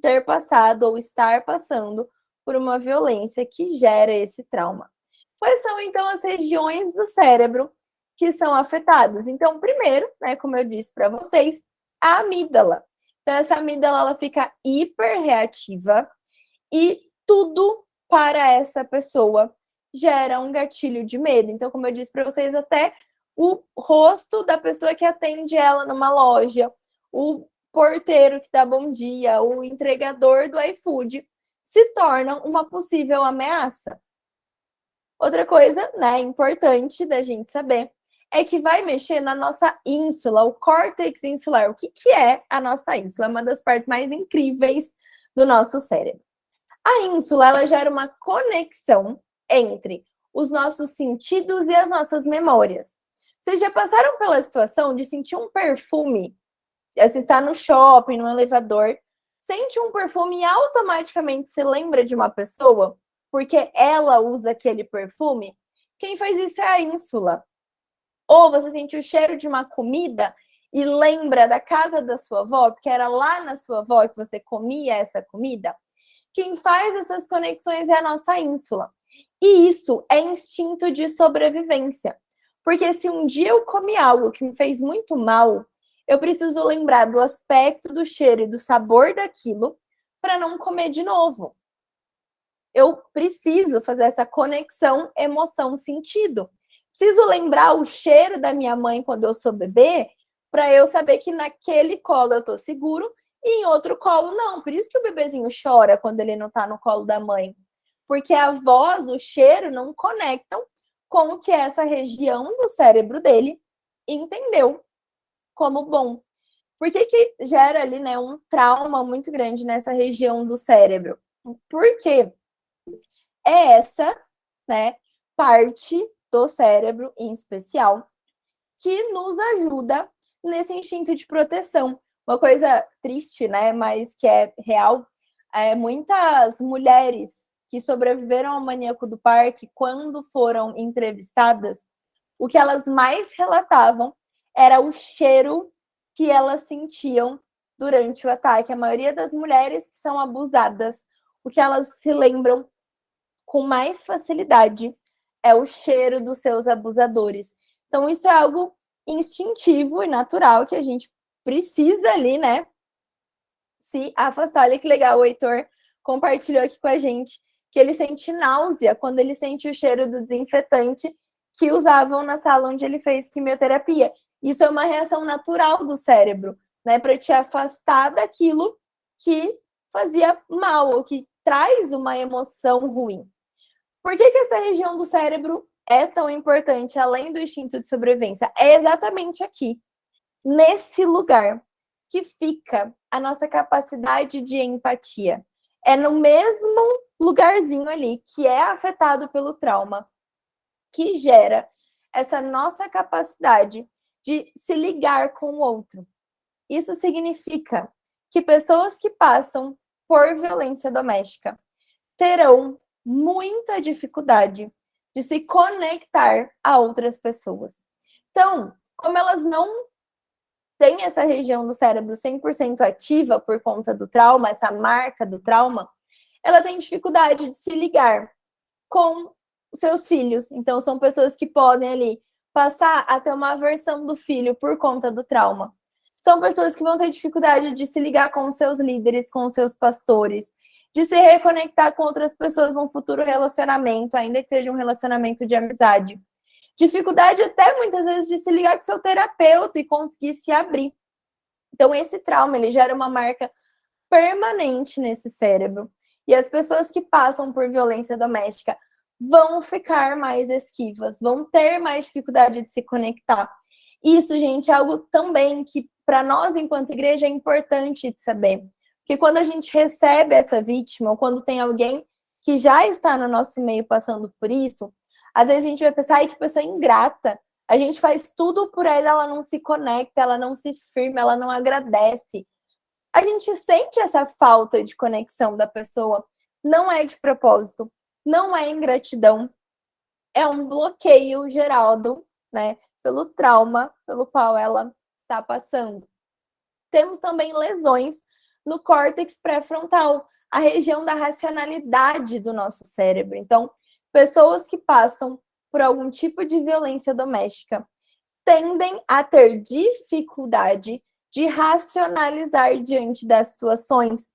Speaker 2: ter passado ou estar passando por uma violência que gera esse trauma. Quais são, então, as regiões do cérebro que são afetadas? Então, primeiro, né, como eu disse para vocês, a amígdala. Então, essa amígdala, ela fica hiperreativa e tudo para essa pessoa gera um gatilho de medo. Então, como eu disse para vocês, até o rosto da pessoa que atende ela numa loja, o porteiro que dá bom dia, o entregador do iFood, se tornam uma possível ameaça. Outra coisa, né, importante da gente saber é que vai mexer na nossa ínsula, o córtex insular. O que é a nossa ínsula? É uma das partes mais incríveis do nosso cérebro. A ínsula, ela gera uma conexão entre os nossos sentidos e as nossas memórias. Vocês já passaram pela situação de sentir um perfume? Você está no shopping, no elevador, sente um perfume e automaticamente se lembra de uma pessoa porque ela usa aquele perfume? Quem faz isso é a ínsula. Ou você sente o cheiro de uma comida e lembra da casa da sua avó, porque era lá na sua avó que você comia essa comida? Quem faz essas conexões é a nossa ínsula. E isso é instinto de sobrevivência. Porque se um dia eu comi algo que me fez muito mal, eu preciso lembrar do aspecto, do cheiro e do sabor daquilo para não comer de novo. Eu preciso fazer essa conexão emoção-sentido. Preciso lembrar o cheiro da minha mãe quando eu sou bebê para eu saber que naquele colo eu estou seguro e em outro colo não. Por isso que o bebezinho chora quando ele não está no colo da mãe. Porque a voz, o cheiro não conectam com o que essa região do cérebro dele entendeu como bom. Por que gera ali, né, um trauma muito grande nessa região do cérebro? Porque é essa, né, parte do cérebro em especial que nos ajuda nesse instinto de proteção. Uma coisa triste, né, mas que é real, muitas mulheres que sobreviveram ao maníaco do parque, quando foram entrevistadas, o que elas mais relatavam era o cheiro que elas sentiam durante o ataque. A maioria das mulheres que são abusadas, o que elas se lembram com mais facilidade é o cheiro dos seus abusadores. Então, isso é algo instintivo e natural que a gente precisa ali, né, se afastar. Olha que legal, o Heitor compartilhou aqui com a gente que ele sente náusea quando ele sente o cheiro do desinfetante que usavam na sala onde ele fez quimioterapia. Isso é uma reação natural do cérebro, né, para te afastar daquilo que fazia mal ou que traz uma emoção ruim. Por que essa região do cérebro é tão importante, além do instinto de sobrevivência? É exatamente aqui, nesse lugar, que fica a nossa capacidade de empatia. É no mesmo lugarzinho ali que é afetado pelo trauma que gera essa nossa capacidade de se ligar com o outro. Isso significa que pessoas que passam por violência doméstica terão muita dificuldade de se conectar a outras pessoas. Então, como elas não têm essa região do cérebro 100% ativa por conta do trauma, essa marca do trauma, ela tem dificuldade de se ligar com os seus filhos. Então, são pessoas que podem ali passar a ter uma aversão do filho por conta do trauma. São pessoas que vão ter dificuldade de se ligar com os seus líderes, com os seus pastores, de se reconectar com outras pessoas num futuro relacionamento, ainda que seja um relacionamento de amizade. Dificuldade até, muitas vezes, de se ligar com seu terapeuta e conseguir se abrir. Então, esse trauma, ele gera uma marca permanente nesse cérebro. E as pessoas que passam por violência doméstica vão ficar mais esquivas, vão ter mais dificuldade de se conectar. Isso, gente, é algo também que, para nós, enquanto igreja, é importante de saber. Porque quando a gente recebe essa vítima, ou quando tem alguém que já está no nosso meio passando por isso, às vezes a gente vai pensar, ai, que pessoa ingrata. A gente faz tudo por ela não se conecta, ela não se firma, ela não agradece. A gente sente essa falta de conexão da pessoa. Não é de propósito, não é ingratidão, é um bloqueio gerado, né, pelo trauma pelo qual ela está passando. Temos também lesões no córtex pré-frontal, a região da racionalidade do nosso cérebro. Então, pessoas que passam por algum tipo de violência doméstica tendem a ter dificuldade de racionalizar diante das situações.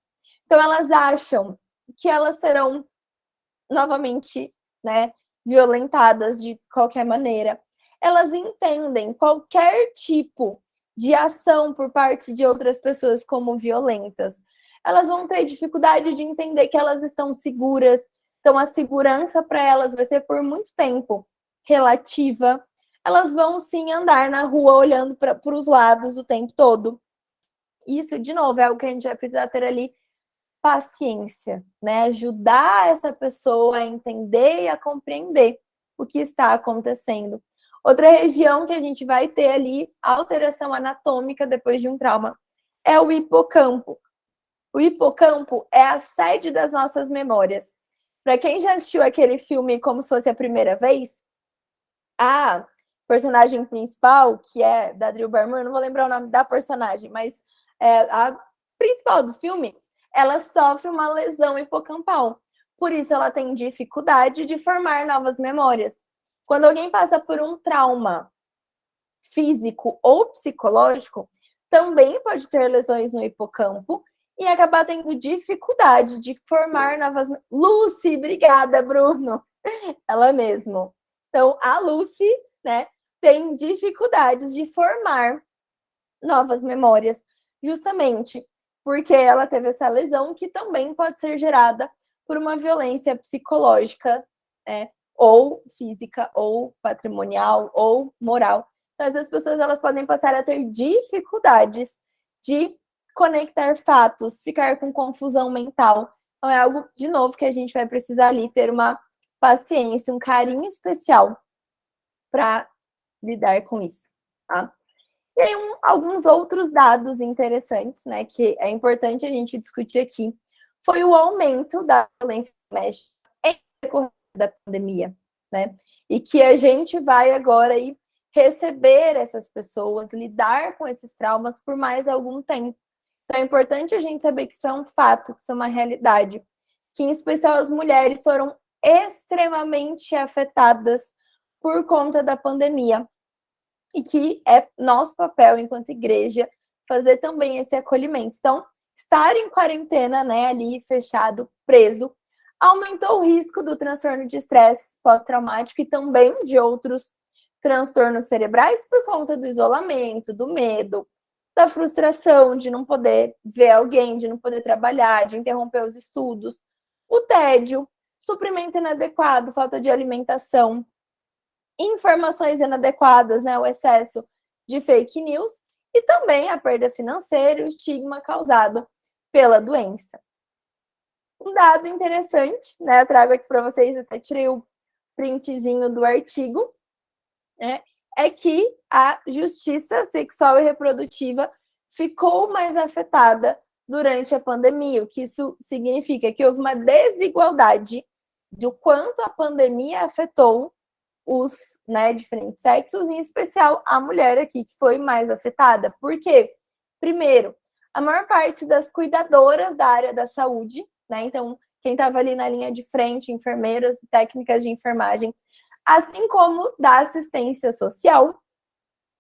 Speaker 2: Então, elas acham que elas serão novamente, né, violentadas de qualquer maneira. Elas entendem qualquer tipo de ação por parte de outras pessoas como violentas. Elas vão ter dificuldade de entender que elas estão seguras. Então, a segurança para elas vai ser por muito tempo relativa. Elas vão sim andar na rua olhando para os lados o tempo todo. Isso, de novo, é algo que a gente vai precisar ter ali paciência, né? Ajudar essa pessoa a entender e a compreender o que está acontecendo. Outra região que a gente vai ter ali alteração anatômica depois de um trauma é o hipocampo. O hipocampo é a sede das nossas memórias. Para quem já assistiu aquele filme Como se fosse a primeira vez, a personagem principal, que é da Drew Barrymore, não vou lembrar o nome da personagem, mas a principal do filme, ela sofre uma lesão hipocampal. Por isso, ela tem dificuldade de formar novas memórias. Quando alguém passa por um trauma físico ou psicológico, também pode ter lesões no hipocampo e acabar tendo dificuldade de formar novas... Lucy, obrigada, Bruno. Ela mesmo. Então, a Lucy, né, tem dificuldades de formar novas memórias, justamente porque ela teve essa lesão que também pode ser gerada por uma violência psicológica, né, ou física, ou patrimonial, ou moral. Então, as pessoas elas podem passar a ter dificuldades de conectar fatos, ficar com confusão mental. Então, é algo, de novo, que a gente vai precisar ali ter uma paciência, um carinho especial para lidar com isso, tá? E aí, alguns outros dados interessantes, né, que é importante a gente discutir aqui, foi o aumento da violência doméstica em decorrência da pandemia, né? e que a gente vai agora aí receber essas pessoas, lidar com esses traumas por mais algum tempo. Então é importante a gente saber que isso é um fato, que isso é uma realidade, que em especial as mulheres foram extremamente afetadas por conta da pandemia e que é nosso papel enquanto igreja fazer também esse acolhimento. Então, estar em quarentena, né, ali fechado, preso, aumentou o risco do transtorno de estresse pós-traumático e também de outros transtornos cerebrais por conta do isolamento, do medo, da frustração de não poder ver alguém, de não poder trabalhar, de interromper os estudos, o tédio, suprimento inadequado, falta de alimentação, informações inadequadas, né, o excesso de fake news e também a perda financeira e o estigma causado pela doença. Um dado interessante, né, eu trago aqui para vocês, até tirei o printzinho do artigo, né, é que a justiça sexual e reprodutiva ficou mais afetada durante a pandemia, o que isso significa que houve uma desigualdade do quanto a pandemia afetou os, né, diferentes sexos, em especial a mulher aqui, que foi mais afetada. Por quê? Primeiro, a maior parte das cuidadoras da área da saúde, né, então quem estava ali na linha de frente, enfermeiras, técnicas de enfermagem, assim como da assistência social,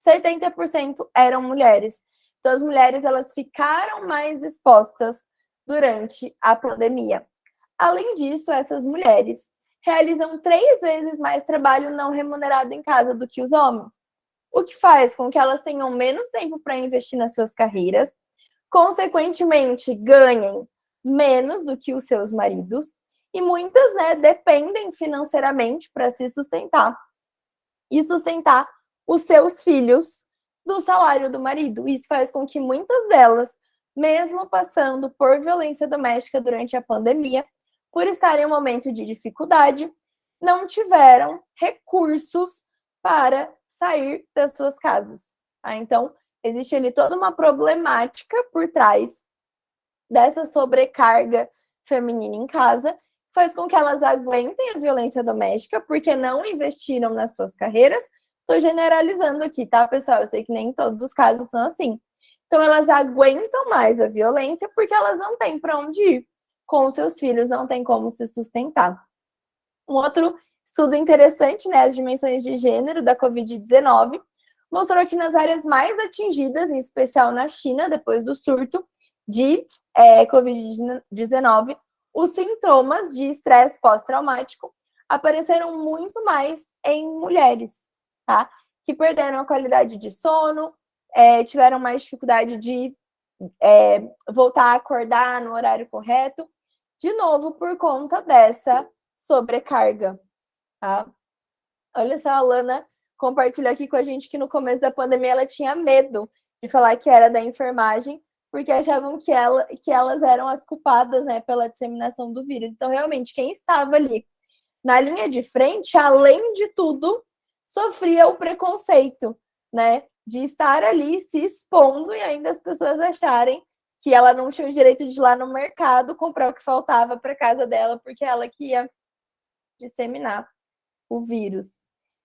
Speaker 2: 70% eram mulheres. Então, as mulheres elas ficaram mais expostas durante a pandemia. Além disso, essas mulheres realizam 3 vezes mais trabalho não remunerado em casa do que os homens, o que faz com que elas tenham menos tempo para investir nas suas carreiras, consequentemente, ganhem menos do que os seus maridos, e muitas, né, dependem financeiramente para se sustentar e sustentar os seus filhos do salário do marido. Isso faz com que muitas delas, mesmo passando por violência doméstica durante a pandemia, por estarem em um momento de dificuldade, não tiveram recursos para sair das suas casas. Tá? Então, existe ali toda uma problemática por trás dessa sobrecarga feminina em casa, faz com que elas aguentem a violência doméstica, porque não investiram nas suas carreiras. Estou generalizando aqui, tá, pessoal? Eu sei que nem todos os casos são assim. Então, elas aguentam mais a violência porque elas não têm para onde ir com os seus filhos, não tem como se sustentar. Um outro estudo interessante, né, as dimensões de gênero da Covid-19, mostrou que nas áreas mais atingidas, em especial na China, depois do surto de Covid-19, os sintomas de estresse pós-traumático apareceram muito mais em mulheres, tá? Que perderam a qualidade de sono, tiveram mais dificuldade de voltar a acordar no horário correto, de novo por conta dessa sobrecarga, tá? Olha só, a Lana compartilhou aqui com a gente que no começo da pandemia ela tinha medo de falar que era da enfermagem, porque achavam que elas eram as culpadas, né, pela disseminação do vírus. Então, realmente, quem estava ali na linha de frente, além de tudo, sofria o preconceito, né, de estar ali se expondo e ainda as pessoas acharem que ela não tinha o direito de ir lá no mercado comprar o que faltava para casa dela, porque ela que ia disseminar o vírus.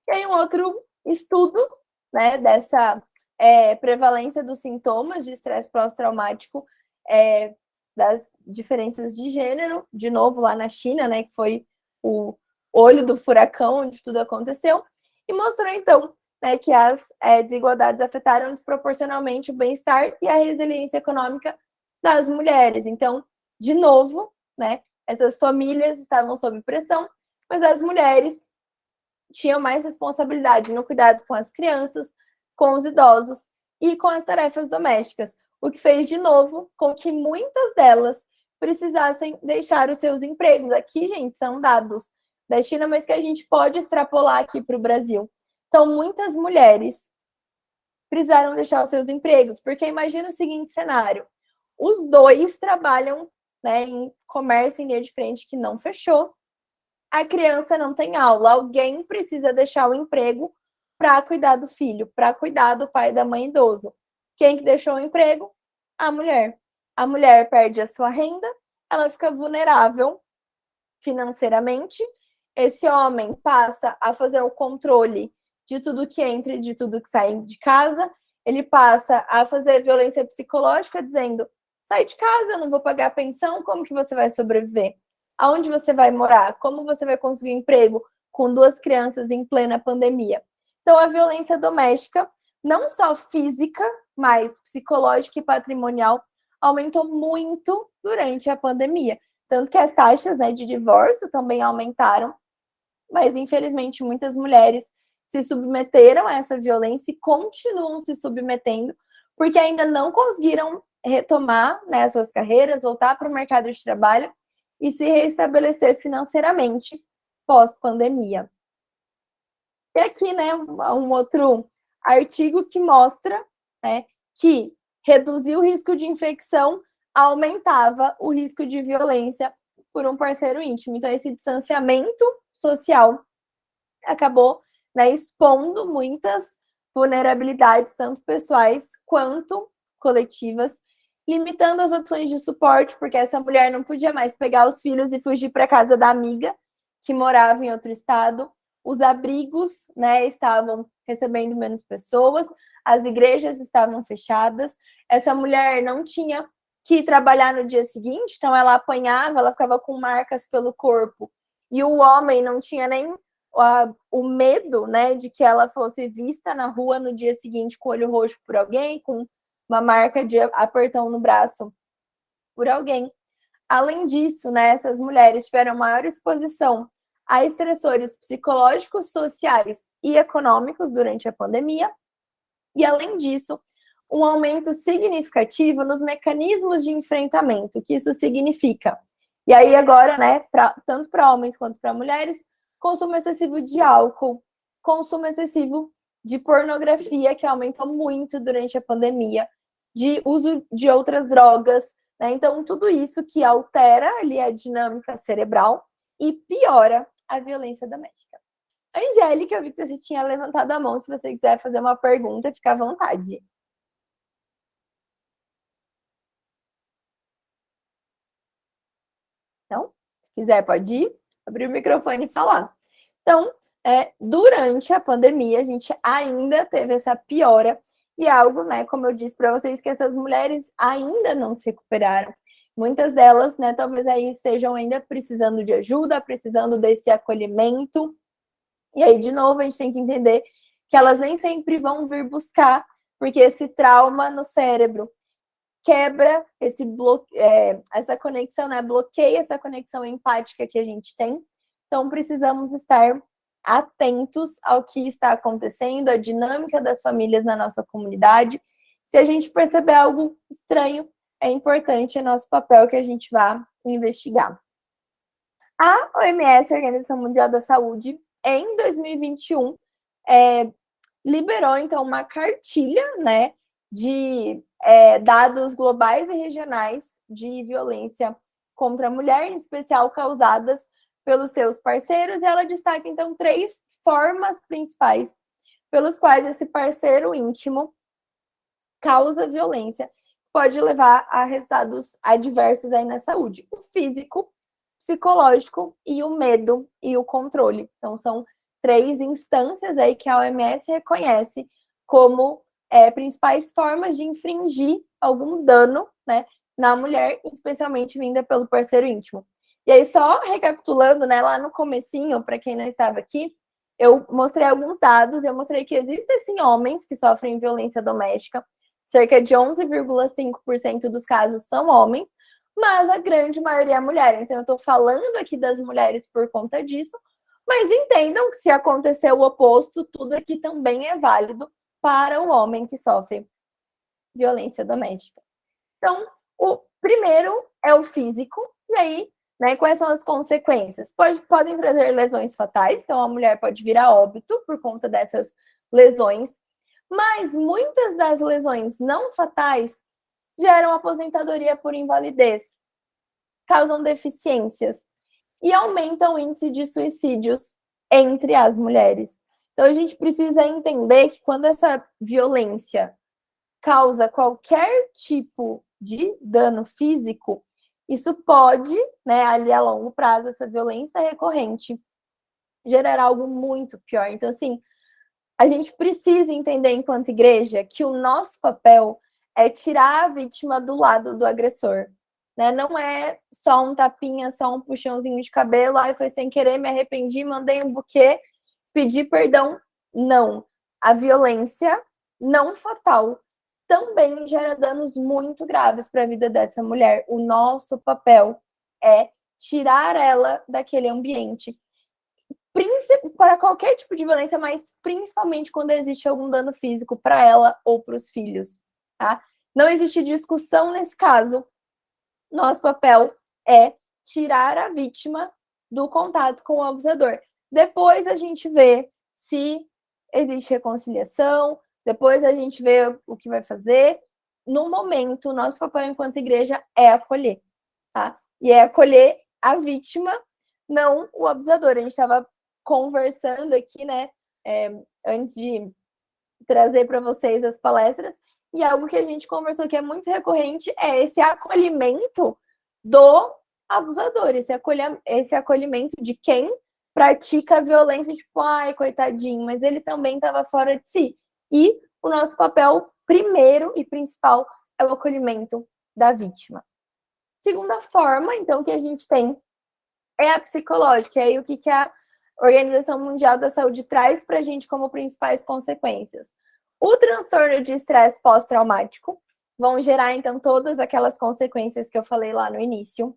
Speaker 2: E aí um outro estudo, né, dessa prevalência dos sintomas de estresse pós-traumático, das diferenças de gênero, de novo lá na China, né, que foi o olho do furacão onde tudo aconteceu, e mostrou então, né, que as desigualdades afetaram desproporcionalmente o bem-estar e a resiliência econômica das mulheres. Então, de novo, né, essas famílias estavam sob pressão, mas as mulheres tinham mais responsabilidade no cuidado com as crianças, com os idosos e com as tarefas domésticas, o que fez, de novo, com que muitas delas precisassem deixar os seus empregos. Aqui, gente, são dados da China, mas que a gente pode extrapolar aqui para o Brasil. Então, muitas mulheres precisaram deixar os seus empregos, porque imagina o seguinte cenário: os dois trabalham, né, em comércio em linha de frente que não fechou, a criança não tem aula, alguém precisa deixar o emprego para cuidar do filho, para cuidar do pai e da mãe idoso. Quem que deixou o emprego? A mulher. A mulher perde a sua renda, ela fica vulnerável financeiramente esse homem passa a fazer o controle de tudo que entra e de tudo que sai de casa, ele passa a fazer violência psicológica, dizendo: sai de casa, eu não vou pagar a pensão, como que você vai sobreviver? Aonde você vai morar? Como você vai conseguir emprego com 2 crianças em plena pandemia? Então, a violência doméstica, não só física, mas psicológica e patrimonial, aumentou muito durante a pandemia. Tanto que as taxas, né, de divórcio também aumentaram, mas infelizmente muitas mulheres se submeteram a essa violência e continuam se submetendo, porque ainda não conseguiram retomar, né, as suas carreiras, voltar para o mercado de trabalho e se restabelecer financeiramente pós-pandemia. E aqui, né, um outro artigo que mostra, né, que reduzir o risco de infecção aumentava o risco de violência por um parceiro íntimo. Então, esse distanciamento social acabou, né, expondo muitas vulnerabilidades, tanto pessoais quanto coletivas, limitando as opções de suporte, porque essa mulher não podia mais pegar os filhos e fugir para casa da amiga que morava em outro estado. Os abrigos, né, estavam recebendo menos pessoas, as igrejas estavam fechadas, essa mulher não tinha que trabalhar no dia seguinte, então ela apanhava, ela ficava com marcas pelo corpo, e o homem não tinha nem o medo, né, de que ela fosse vista na rua no dia seguinte com o olho roxo por alguém, com uma marca de apertão no braço por alguém. Além disso, né, essas mulheres tiveram maior exposição a estressores psicológicos, sociais e econômicos durante a pandemia, e além disso, um aumento significativo nos mecanismos de enfrentamento, o que isso significa. E aí agora, né, tanto para homens quanto para mulheres, consumo excessivo de álcool, consumo excessivo de pornografia, que aumentou muito durante a pandemia, de uso de outras drogas, né? Então, tudo isso que altera ali a dinâmica cerebral e piora a violência doméstica. Angélica, eu vi que você tinha levantado a mão. Se você quiser fazer uma pergunta, fica à vontade. Então, se quiser, pode ir, abrir o microfone e falar. Então, durante a pandemia, a gente ainda teve essa piora e algo, né, como eu disse para vocês, que essas mulheres ainda não se recuperaram. Muitas delas, né, talvez aí estejam ainda precisando de ajuda, precisando desse acolhimento. E aí, de novo, a gente tem que entender que elas nem sempre vão vir buscar, porque esse trauma no cérebro quebra essa conexão, né? Bloqueia essa conexão empática que a gente tem. Então, precisamos estar atentos ao que está acontecendo, a dinâmica das famílias na nossa comunidade. Se a gente perceber algo estranho, é importante, é nosso papel que a gente vá investigar. A OMS, a Organização Mundial da Saúde, em 2021, liberou, então, uma cartilha, né, de dados globais e regionais de violência contra a mulher, em especial causadas pelos seus parceiros, e ela destaca, então, 3 formas principais pelos quais esse parceiro íntimo causa violência, pode levar a resultados adversos aí na saúde: o físico, psicológico e o medo e o controle. Então, são 3 instâncias aí que a OMS reconhece como principais formas de infringir algum dano, né, na mulher, especialmente vinda pelo parceiro íntimo. E aí, só recapitulando, né, lá no comecinho, para quem não estava aqui, eu mostrei alguns dados, eu mostrei que existem, sim, homens que sofrem violência doméstica, cerca de 11,5% dos casos são homens, mas a grande maioria é mulher. Então, eu estou falando aqui das mulheres por conta disso, mas entendam que se acontecer o oposto, tudo aqui também é válido para o homem que sofre violência doméstica. Então, o primeiro é o físico, e aí, né, quais são as consequências? Podem trazer lesões fatais, então a mulher pode vir a óbito por conta dessas lesões, mas muitas das lesões não fatais geram aposentadoria por invalidez, causam deficiências e aumentam o índice de suicídios entre as mulheres. Então, a gente precisa entender que quando essa violência causa qualquer tipo de dano físico, isso pode, né, ali a longo prazo, essa violência recorrente, gerar algo muito pior. Então, assim, a gente precisa entender, enquanto igreja, que o nosso papel é tirar a vítima do lado do agressor. Né? Não é só um tapinha, só um puxãozinho de cabelo, aí foi sem querer, me arrependi, mandei um buquê, pedi perdão. Não. A violência não fatal também gera danos muito graves para a vida dessa mulher. O nosso papel é tirar ela daquele ambiente. Para qualquer tipo de violência, mas principalmente quando existe algum dano físico para ela ou para os filhos. Tá? Não existe discussão nesse caso. Nosso papel é tirar a vítima do contato com o abusador. Depois a gente vê se existe reconciliação, depois a gente vê o que vai fazer. No momento, nosso papel enquanto igreja é acolher, tá? E é acolher a vítima, não o abusador. A gente estava conversando aqui, né, antes de trazer para vocês as palestras, e algo que a gente conversou que é muito recorrente é esse acolhimento do abusador, esse acolhimento de quem pratica a violência, tipo, ai, coitadinho, mas ele também estava fora de si. E o nosso papel primeiro e principal é o acolhimento da vítima. Segunda forma, então, que a gente tem é a psicológica. E aí, o que a Organização Mundial da Saúde traz para a gente como principais consequências? O transtorno de estresse pós-traumático vão gerar, então, todas aquelas consequências que eu falei lá no início.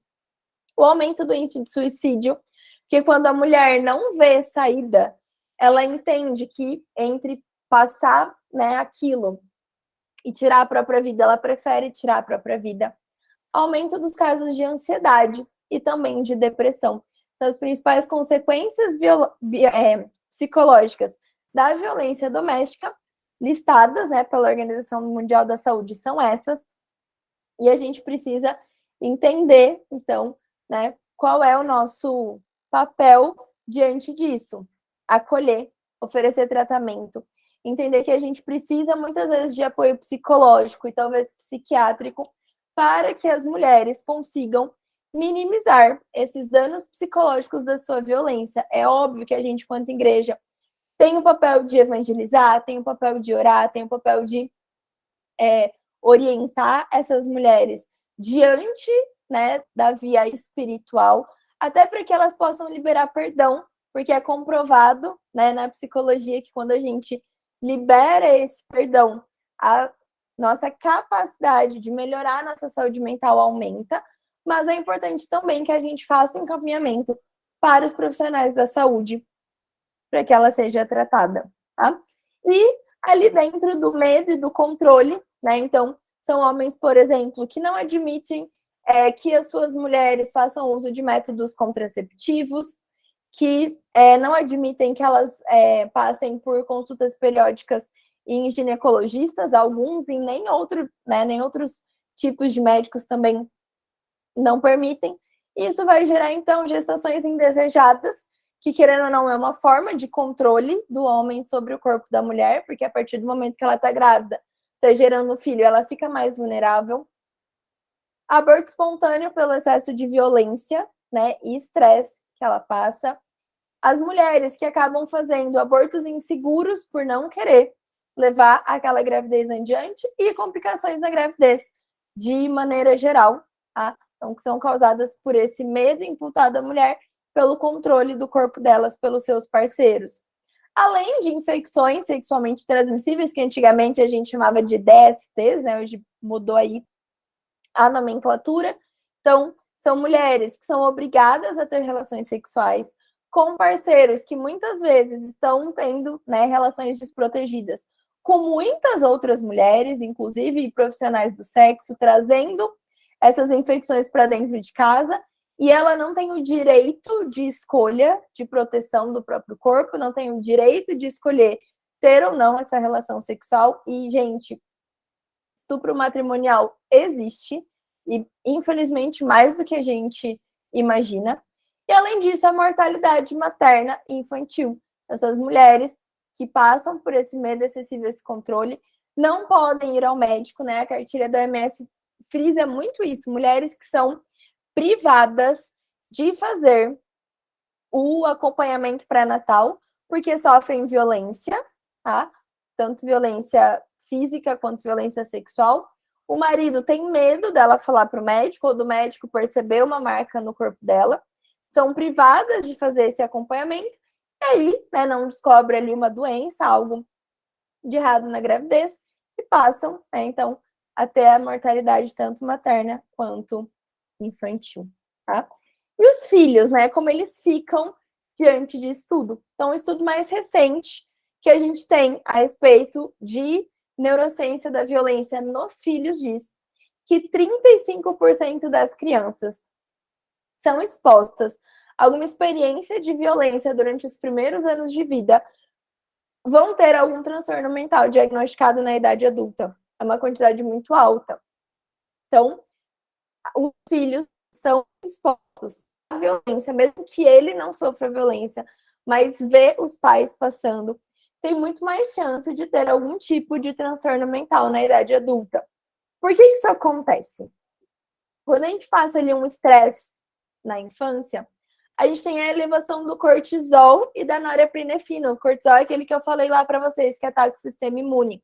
Speaker 2: O aumento do índice de suicídio, porque quando a mulher não vê saída, ela entende que entre passar, né, aquilo e tirar a própria vida, ela prefere tirar a própria vida. Aumento dos casos de ansiedade e também de depressão. Então, as principais consequências psicológicas da violência doméstica listadas, né, pela Organização Mundial da Saúde são essas, e a gente precisa entender, então, né, qual é o nosso papel diante disso. Acolher, oferecer tratamento, entender que a gente precisa muitas vezes de apoio psicológico e talvez psiquiátrico para que as mulheres consigam minimizar esses danos psicológicos da sua violência. É óbvio que a gente, enquanto igreja, tem o papel de evangelizar, tem o papel de orar, tem o papel de orientar essas mulheres diante, né, da via espiritual, até para que elas possam liberar perdão, porque é comprovado, né, na psicologia que quando a gente libera esse perdão, a nossa capacidade de melhorar a nossa saúde mental aumenta, mas é importante também que a gente faça um encaminhamento para os profissionais da saúde para que ela seja tratada, tá? E ali dentro do medo e do controle, né? Então, são homens, por exemplo, que não admitem que as suas mulheres façam uso de métodos contraceptivos, que não admitem que elas passem por consultas periódicas em ginecologistas, alguns e nem outros tipos de médicos também não permitem. Isso vai gerar, então, gestações indesejadas, que, querendo ou não, é uma forma de controle do homem sobre o corpo da mulher, porque a partir do momento que ela está grávida, está gerando filho, ela fica mais vulnerável. Aborto espontâneo pelo excesso de violência, né, e estresse que ela passa. As mulheres que acabam fazendo abortos inseguros por não querer levar aquela gravidez adiante e complicações na gravidez, de maneira geral, tá? Então, que são causadas por esse medo imputado à mulher pelo controle do corpo delas pelos seus parceiros. Além de infecções sexualmente transmissíveis, que antigamente a gente chamava de DSTs, né? Hoje mudou aí a nomenclatura. Então, são mulheres que são obrigadas a ter relações sexuais com parceiros que muitas vezes estão tendo, né, relações desprotegidas com muitas outras mulheres, inclusive profissionais do sexo, trazendo essas infecções para dentro de casa, e ela não tem o direito de escolha de proteção do próprio corpo, não tem o direito de escolher ter ou não essa relação sexual. E, gente, estupro matrimonial existe, e infelizmente mais do que a gente imagina. E, além disso, a mortalidade materna e infantil. Essas mulheres que passam por esse medo excessivo, esse controle, não podem ir ao médico, né? A cartilha da OMS frisa muito isso. Mulheres que são privadas de fazer o acompanhamento pré-natal, porque sofrem violência, tá? Tanto violência física quanto violência sexual. O marido tem medo dela falar para o médico, ou do médico perceber uma marca no corpo dela. São privadas de fazer esse acompanhamento, e aí, né, não descobre ali uma doença, algo de errado na gravidez, e passam, né, então, até a mortalidade tanto materna quanto infantil, tá? E os filhos, né, como eles ficam diante disso tudo? Então, um estudo mais recente que a gente tem a respeito de neurociência da violência nos filhos diz que 35% das crianças são expostas a alguma experiência de violência durante os primeiros anos de vida, vão ter algum transtorno mental diagnosticado na idade adulta. É uma quantidade muito alta. Então, os filhos são expostos à violência, mesmo que ele não sofra violência, mas vê os pais passando, tem muito mais chance de ter algum tipo de transtorno mental na idade adulta. Por que isso acontece? Quando a gente passa ali um estresse na infância, a gente tem a elevação do cortisol e da norepinefrina. O cortisol é aquele que eu falei lá para vocês, que ataca o sistema imune.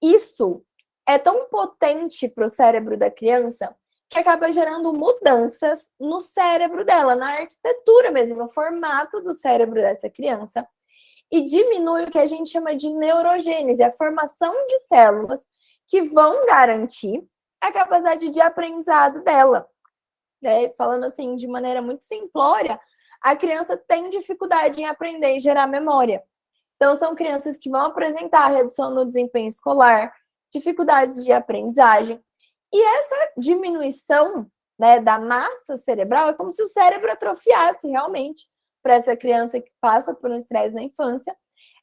Speaker 2: Isso é tão potente para o cérebro da criança que acaba gerando mudanças no cérebro dela, na arquitetura mesmo, no formato do cérebro dessa criança, e diminui o que a gente chama de neurogênese, a formação de células que vão garantir a capacidade de aprendizado dela. Falando assim de maneira muito simplória, a criança tem dificuldade em aprender e gerar memória. Então, são crianças que vão apresentar redução no desempenho escolar, dificuldades de aprendizagem. E essa diminuição, né, da massa cerebral é como se o cérebro atrofiasse realmente para essa criança que passa por um estresse na infância.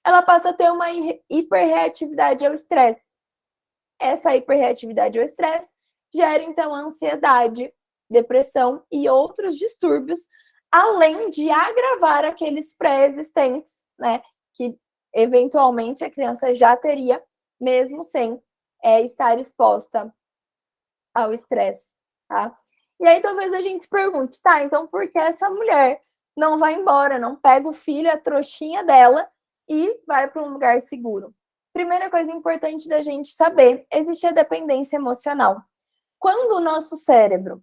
Speaker 2: Ela passa a ter uma hiperreatividade ao estresse. Essa hiperreatividade ao estresse gera, então, ansiedade, depressão e outros distúrbios, além de agravar aqueles pré-existentes, né, que eventualmente a criança já teria, mesmo sem estar exposta ao estresse, tá? E aí talvez a gente se pergunte, tá, então por que essa mulher não vai embora, não pega o filho, a trouxinha dela e vai para um lugar seguro? Primeira coisa importante da gente saber, existe a dependência emocional. Quando o nosso cérebro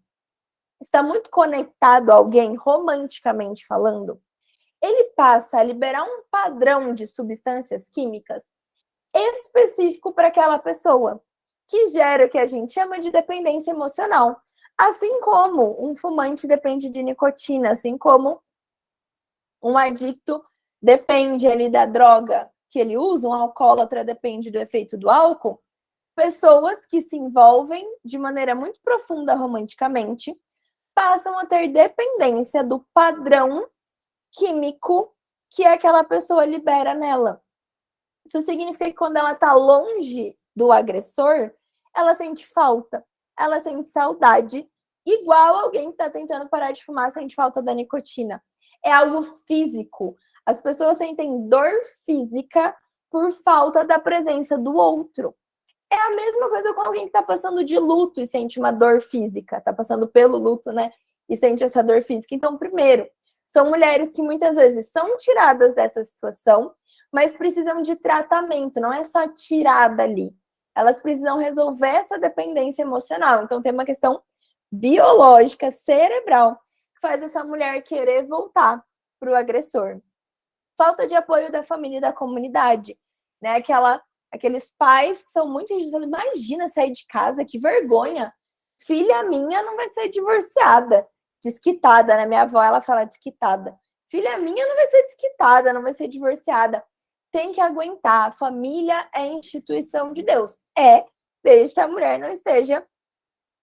Speaker 2: está muito conectado a alguém, romanticamente falando, ele passa a liberar um padrão de substâncias químicas específico para aquela pessoa, que gera o que a gente chama de dependência emocional. Assim como um fumante depende de nicotina, assim como um adicto depende ali da droga que ele usa, um alcoólatra depende do efeito do álcool, pessoas que se envolvem de maneira muito profunda romanticamente passam a ter dependência do padrão químico que aquela pessoa libera nela. Isso significa que quando ela está longe do agressor, ela sente falta, ela sente saudade, igual alguém que está tentando parar de fumar sente falta da nicotina. É algo físico. As pessoas sentem dor física por falta da presença do outro. É a mesma coisa com alguém que está passando de luto e sente uma dor física, está passando pelo luto, né? E sente essa dor física. Então, primeiro, são mulheres que muitas vezes são tiradas dessa situação, mas precisam de tratamento, não é só tirada ali. Elas precisam resolver essa dependência emocional. Então, tem uma questão biológica, cerebral, que faz essa mulher querer voltar para o agressor. Falta de apoio da família e da comunidade, né? Aqueles pais que são muito rígidos. Imagina sair de casa, que vergonha. Filha minha não vai ser divorciada, desquitada, né? Minha avó, ela fala desquitada. Filha minha não vai ser desquitada, não vai ser divorciada. Tem que aguentar. A família é instituição de Deus. Desde que a mulher não esteja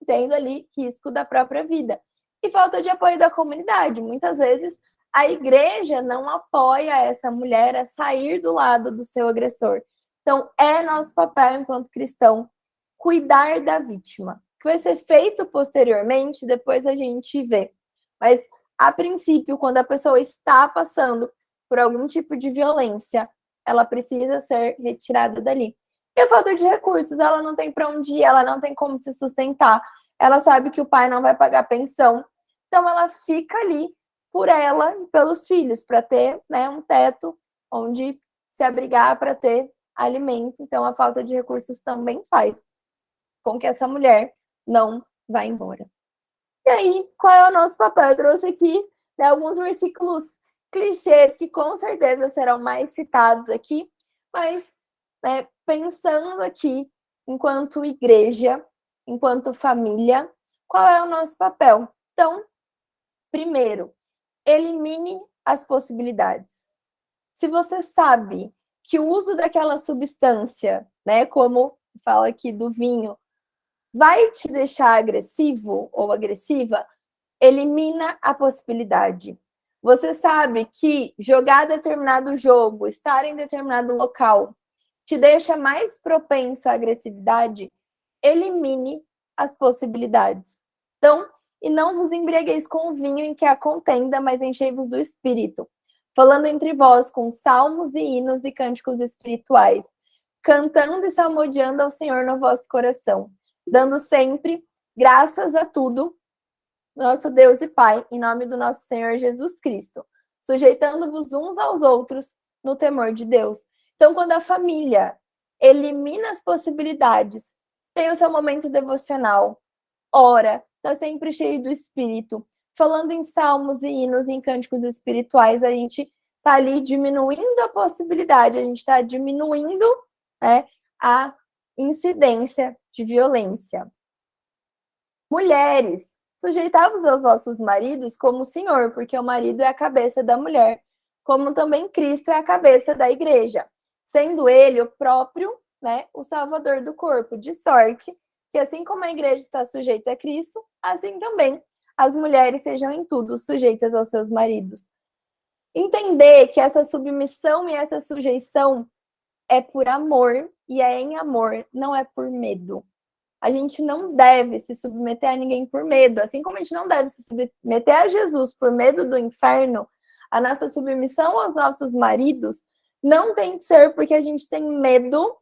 Speaker 2: tendo ali risco da própria vida. E falta de apoio da comunidade. Muitas vezes a igreja não apoia essa mulher a sair do lado do seu agressor. Então, é nosso papel enquanto cristão cuidar da vítima. O que vai ser feito posteriormente, depois a gente vê. Mas, a princípio, quando a pessoa está passando por algum tipo de violência, ela precisa ser retirada dali. E a falta de recursos, ela não tem para onde ir, ela não tem como se sustentar, ela sabe que o pai não vai pagar pensão, então ela fica ali por ela e pelos filhos, para ter, né, um teto onde se abrigar, para ter alimento. Então, a falta de recursos também faz com que essa mulher não vá embora. E aí, qual é o nosso papel? Eu trouxe aqui, né, alguns versículos clichês que com certeza serão mais citados aqui, mas, né, pensando aqui, enquanto igreja, enquanto família, qual é o nosso papel? Então, primeiro, elimine as possibilidades. Se você sabe que o uso daquela substância, né, como fala aqui do vinho, vai te deixar agressivo ou agressiva, elimina a possibilidade. Você sabe que jogar determinado jogo, estar em determinado local, te deixa mais propenso à agressividade, elimine as possibilidades. Então, e não vos embriagueis com o vinho em que há contenda, mas enchei-vos do Espírito, falando entre vós com salmos e hinos e cânticos espirituais, cantando e salmodiando ao Senhor no vosso coração, dando sempre graças a tudo, nosso Deus e Pai, em nome do nosso Senhor Jesus Cristo, sujeitando-vos uns aos outros no temor de Deus. Então, quando a família elimina as possibilidades, tem o seu momento devocional, ora, está sempre cheio do Espírito, falando em salmos e hinos, em cânticos espirituais, a gente está ali diminuindo a possibilidade, a gente está diminuindo, né, a incidência de violência. Mulheres, sujeitavos aos vossos maridos como o Senhor, porque o marido é a cabeça da mulher, como também Cristo é a cabeça da igreja, sendo ele o próprio, né, o salvador do corpo, de sorte que assim como a igreja está sujeita a Cristo, assim também as mulheres sejam em tudo sujeitas aos seus maridos. Entender que essa submissão e essa sujeição é por amor, e é em amor, não é por medo. A gente não deve se submeter a ninguém por medo. Assim como a gente não deve se submeter a Jesus por medo do inferno, a nossa submissão aos nossos maridos não tem que ser porque a gente tem medo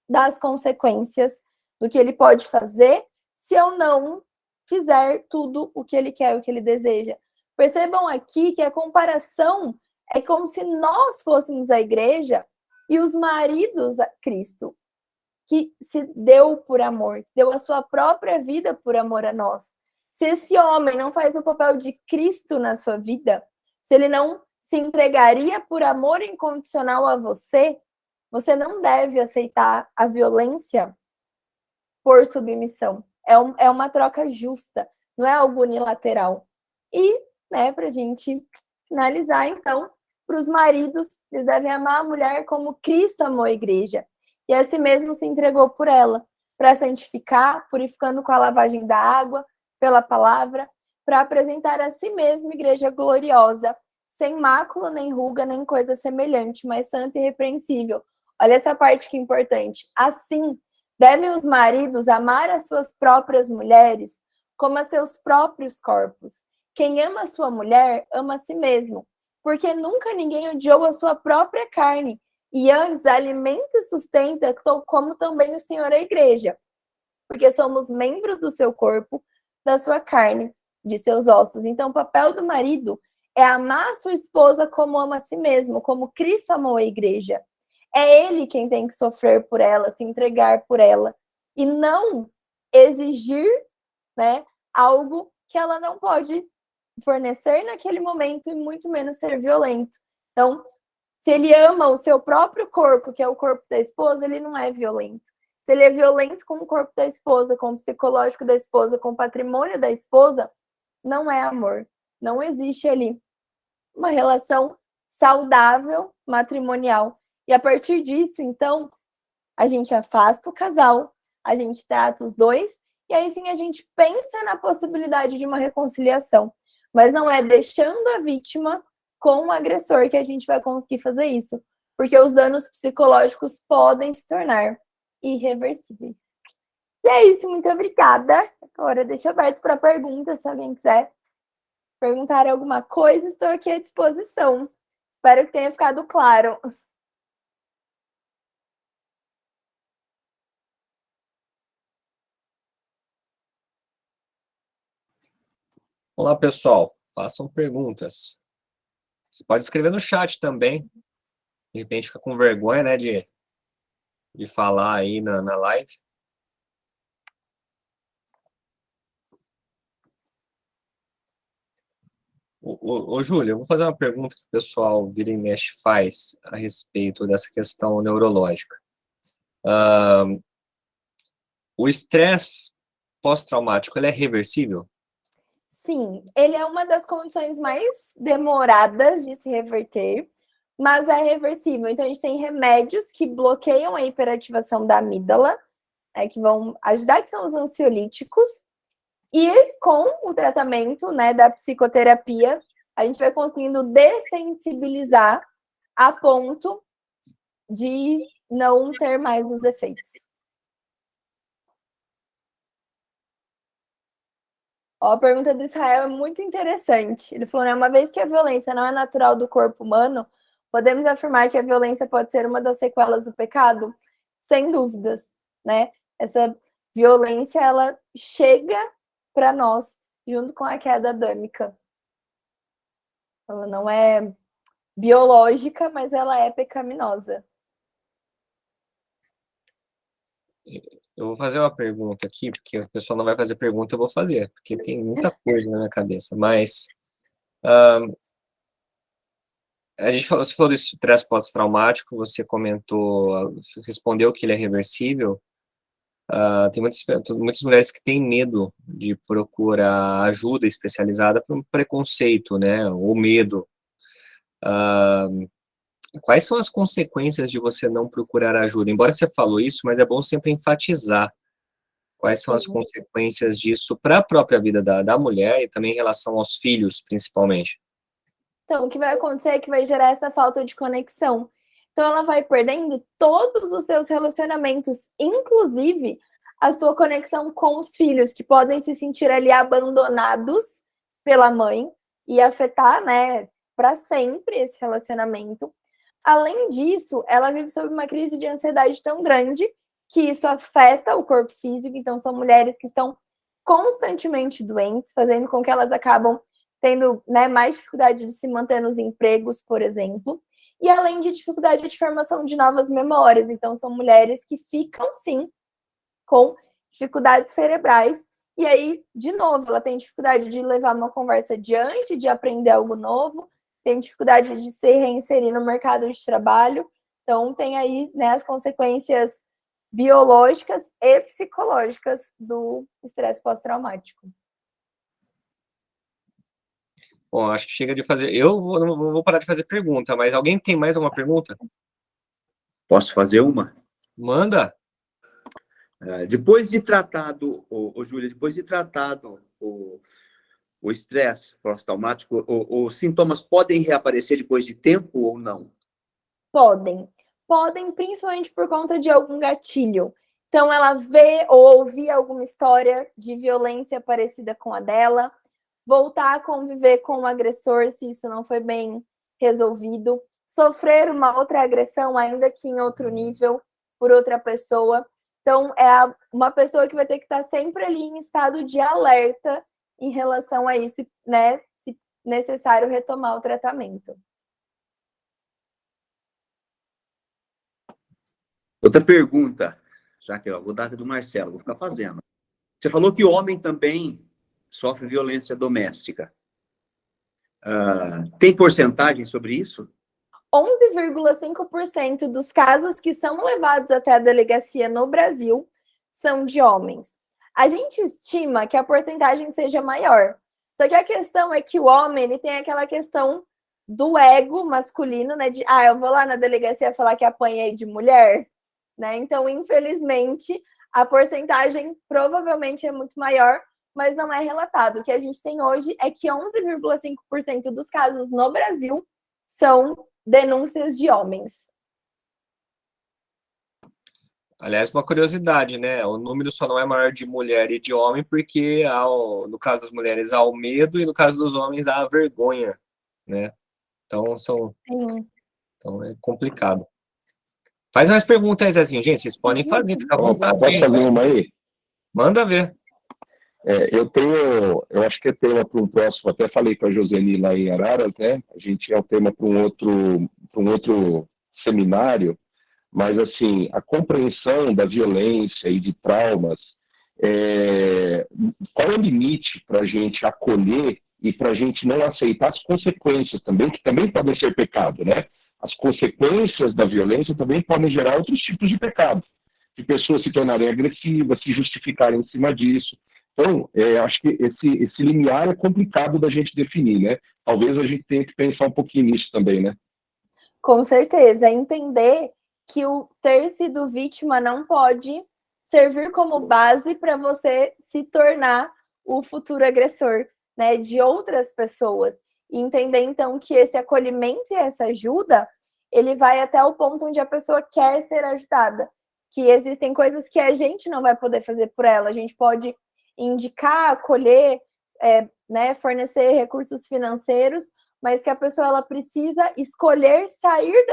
Speaker 2: das consequências do que ele pode fazer se eu não fizer tudo o que ele quer, o que ele deseja. Percebam aqui que a comparação é como se nós fôssemos a igreja e os maridos a Cristo, que se deu por amor, que deu a sua própria vida por amor a nós. Se esse homem não faz o papel de Cristo na sua vida, se ele não se entregaria por amor incondicional a você, você não deve aceitar a violência por submissão. É uma troca justa, não é algo unilateral. E, né, para a gente finalizar, então, para os maridos, eles devem amar a mulher como Cristo amou a igreja. E a si mesmo se entregou por ela, para santificar, purificando com a lavagem da água, pela palavra, para apresentar a si mesmo igreja gloriosa, sem mácula, nem ruga, nem coisa semelhante, mas santa e irrepreensível. Olha essa parte que é importante. Assim, devem os maridos amar as suas próprias mulheres como a seus próprios corpos. Quem ama a sua mulher, ama a si mesmo, porque nunca ninguém odiou a sua própria carne, e antes alimenta e sustenta, como também o Senhor a igreja, porque somos membros do seu corpo, da sua carne, de seus ossos. Então, o papel do marido é amar a sua esposa como ama a si mesmo, como Cristo amou a igreja. É ele quem tem que sofrer por ela, se entregar por ela, e não exigir, né, algo que ela não pode fornecer naquele momento, e muito menos ser violento. Então, se ele ama o seu próprio corpo, que é o corpo da esposa, ele não é violento. Se ele é violento com o corpo da esposa, com o psicológico da esposa, com o patrimônio da esposa, não é amor. Não existe ali uma relação saudável matrimonial. E a partir disso, então, a gente afasta o casal, a gente trata os dois, e aí sim a gente pensa na possibilidade de uma reconciliação. Mas não é deixando a vítima com o agressor que a gente vai conseguir fazer isso, porque os danos psicológicos podem se tornar irreversíveis. E é isso, muito obrigada. Agora deixa aberto para perguntas, se alguém quiser perguntar alguma coisa, estou aqui à disposição. Espero que tenha ficado claro.
Speaker 1: Olá, pessoal. Façam perguntas. Você pode escrever no chat também. De repente fica com vergonha, né, de falar aí na live. Ô, Júlio, eu vou fazer uma pergunta que o pessoal vira e mexe faz a respeito dessa questão neurológica. O estresse pós-traumático, ele é reversível?
Speaker 2: Sim, ele é uma das condições mais demoradas de se reverter, mas é reversível. Então, a gente tem remédios que bloqueiam a hiperativação da amígdala, que vão ajudar, que são os ansiolíticos, e com o tratamento, né, da psicoterapia, a gente vai conseguindo dessensibilizar a ponto de não ter mais os efeitos. Ó, a pergunta do Israel é muito interessante. Ele falou, né, uma vez que a violência não é natural do corpo humano, podemos afirmar que a violência pode ser uma das sequelas do pecado? Sem dúvidas, né? Essa violência, ela chega para nós junto com a queda adâmica. Ela não é biológica, mas ela é pecaminosa.
Speaker 1: Eu vou fazer uma pergunta aqui, porque o pessoal não vai fazer pergunta, eu vou fazer, porque tem muita coisa na minha cabeça, mas a gente falou, você falou do estresse pós-traumático, você comentou, respondeu que ele é reversível. Tem muitas mulheres que têm medo de procurar ajuda especializada por um preconceito, né, ou medo. Quais são as consequências de você não procurar ajuda? Embora você falou isso, mas é bom sempre enfatizar quais são as consequências disso para a própria vida da mulher e também em relação aos filhos, principalmente.
Speaker 2: Então, o que vai acontecer é que vai gerar essa falta de conexão. Então, ela vai perdendo todos os seus relacionamentos, inclusive a sua conexão com os filhos, que podem se sentir ali abandonados pela mãe e afetar, né, para sempre esse relacionamento. Além disso, ela vive sob uma crise de ansiedade tão grande que isso afeta o corpo físico. Então, são mulheres que estão constantemente doentes, fazendo com que elas acabam tendo, né, mais dificuldade de se manter nos empregos, por exemplo, e além de dificuldade de formação de novas memórias. Então, são mulheres que ficam, sim, com dificuldades cerebrais, e aí, de novo, ela tem dificuldade de levar uma conversa adiante, de aprender algo novo, tem dificuldade de se reinserir no mercado de trabalho. Então, tem aí, né, as consequências biológicas e psicológicas do estresse pós-traumático.
Speaker 1: Bom, acho que chega de fazer. Eu não vou parar de fazer pergunta, mas alguém tem mais uma pergunta?
Speaker 3: Posso fazer uma?
Speaker 1: Manda.
Speaker 3: Depois de tratado, Júlia, depois de tratado o estresse pós-traumático, os sintomas podem reaparecer depois de tempo ou não?
Speaker 2: Podem, principalmente por conta de algum gatilho. Então, ela vê ou ouvir alguma história de violência parecida com a dela, voltar a conviver com o agressor se isso não foi bem resolvido, sofrer uma outra agressão, ainda que em outro nível, por outra pessoa. Então, é uma pessoa que vai ter que estar sempre ali em estado de alerta em relação a isso, né? Se necessário, retomar o tratamento.
Speaker 3: Outra pergunta, já que eu vou dar do Marcelo, vou ficar fazendo. Você falou que o homem também sofre violência doméstica. Tem porcentagem sobre isso?
Speaker 2: 11,5% dos casos que são levados até a delegacia no Brasil são de homens. A gente estima que a porcentagem seja maior. Só que a questão é que o homem, ele tem aquela questão do ego masculino, né? De, eu vou lá na delegacia falar que apanhei de mulher, né? Então, infelizmente, a porcentagem provavelmente é muito maior, mas não é relatado. O que a gente tem hoje é que 11,5% dos casos no Brasil são denúncias de homens.
Speaker 1: Aliás, uma curiosidade, né? O número só não é maior de mulher e de homem porque, no caso das mulheres, há o medo e no caso dos homens há a vergonha, né? Então, então é complicado. Faz mais perguntas aí, Zezinho. Gente, vocês podem fazer, fica à vontade.
Speaker 4: Posso fazer uma aí?
Speaker 1: Manda ver.
Speaker 4: Eu acho que é tema para um próximo, até falei com a Joseni lá em Araras, né? A gente é o tema para um outro seminário, mas assim, a compreensão da violência e de traumas, qual é o limite para a gente acolher e para a gente não aceitar as consequências também, que também podem ser pecado, né? As consequências da violência também podem gerar outros tipos de pecado, de pessoas se tornarem agressivas, se justificarem em cima disso. Então, acho que esse limiar é complicado da gente definir, né? Talvez a gente tenha que pensar um pouquinho nisso também, né?
Speaker 2: Com certeza, entender que o ter sido vítima não pode servir como base para você se tornar o futuro agressor, né, de outras pessoas. E entender, então, que esse acolhimento e essa ajuda, ele vai até o ponto onde a pessoa quer ser ajudada. Que existem coisas que a gente não vai poder fazer por ela. A gente pode indicar, acolher, né, fornecer recursos financeiros, mas que a pessoa ela precisa escolher sair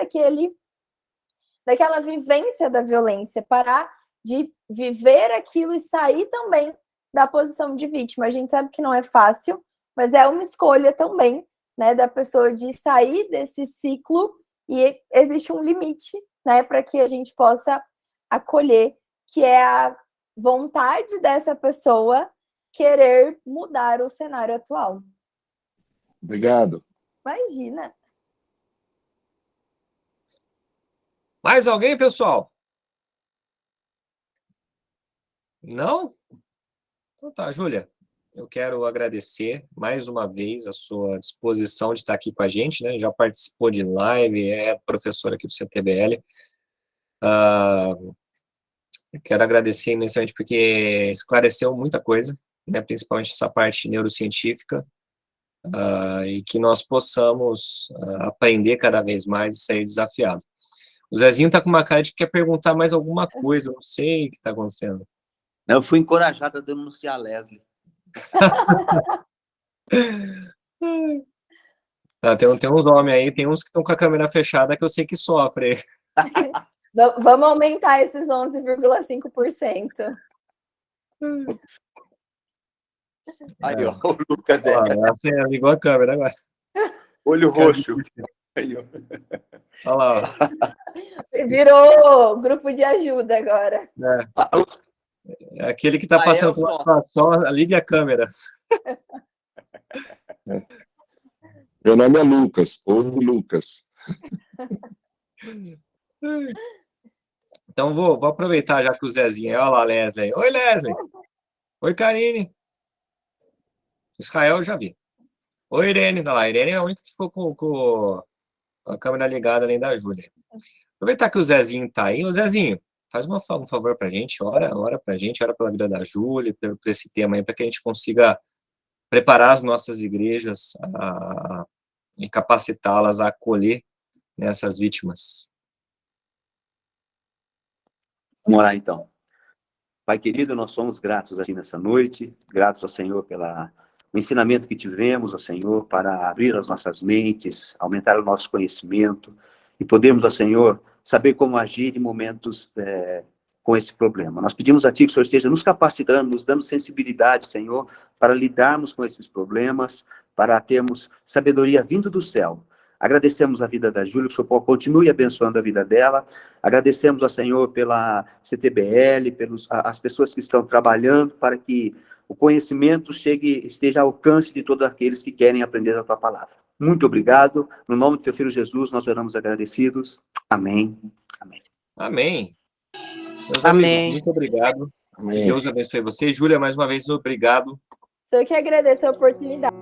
Speaker 2: daquela vivência da violência, parar de viver aquilo e sair também da posição de vítima. A gente sabe que não é fácil, mas é uma escolha também, né, da pessoa de sair desse ciclo, e existe um limite, né, para que a gente possa acolher, que é a vontade dessa pessoa querer mudar o cenário atual.
Speaker 4: Obrigado.
Speaker 2: Imagina.
Speaker 1: Mais alguém, pessoal? Não? Então tá, Júlia. Eu quero agradecer mais uma vez a sua disposição de estar aqui com a gente, né? Já participou de live, é professora aqui do CTBL. Quero agradecer imensamente porque esclareceu muita coisa, né? Principalmente essa parte neurocientífica, e que nós possamos aprender cada vez mais e sair desafiado. O Zezinho está com uma cara de que quer perguntar mais alguma coisa, não sei o que está acontecendo.
Speaker 3: Eu fui encorajado a denunciar a Leslie.
Speaker 1: Tem uns homens aí, tem uns que estão com a câmera fechada que eu sei que sofrem.
Speaker 2: Vamos aumentar esses 11,5%.
Speaker 3: Aí, ó, o Lucas
Speaker 1: Você ligou a câmera agora.
Speaker 3: olho roxo. Aí, ó.
Speaker 1: Olha lá.
Speaker 2: Virou grupo de ajuda agora.
Speaker 1: É aquele que está passando por uma situação, ligue a câmera.
Speaker 4: Meu nome é Lucas, ou Lucas.
Speaker 1: Então, vou aproveitar já que o Zezinho... Olha lá, Leslie. Oi, Leslie. Oi, Karine. Israel, eu já vi. Oi, Irene. Olha lá, a Irene é a única que ficou com a câmera ligada, além da Júlia. Aproveitar que o Zezinho está aí. Ô, Zezinho, faz um favor para a gente. Ora para a gente, ora pela vida da Júlia, por esse tema aí, para que a gente consiga preparar as nossas igrejas e capacitá-las a acolher, né, essas vítimas.
Speaker 3: Vamos orar, então. Pai querido, nós somos gratos aqui nessa noite, gratos ao Senhor pelo ensinamento que tivemos, ao Senhor, para abrir as nossas mentes, aumentar o nosso conhecimento e podermos, ao Senhor, saber como agir em momentos com esse problema. Nós pedimos a Ti que o Senhor esteja nos capacitando, nos dando sensibilidade, Senhor, para lidarmos com esses problemas, para termos sabedoria vindo do céu. Agradecemos a vida da Júlia, que o Senhor continue abençoando a vida dela. Agradecemos ao Senhor pela CTBL, as pessoas que estão trabalhando para que o conhecimento esteja ao alcance de todos aqueles que querem aprender a Tua palavra. Muito obrigado. No nome do Teu Filho Jesus, nós oramos agradecidos. Amém. Amém.
Speaker 1: Amém. Meus
Speaker 2: Amém.
Speaker 1: amigos, muito obrigado.
Speaker 4: Amém.
Speaker 1: Deus abençoe vocês. Júlia, mais uma vez, obrigado.
Speaker 2: Só que agradeço a oportunidade.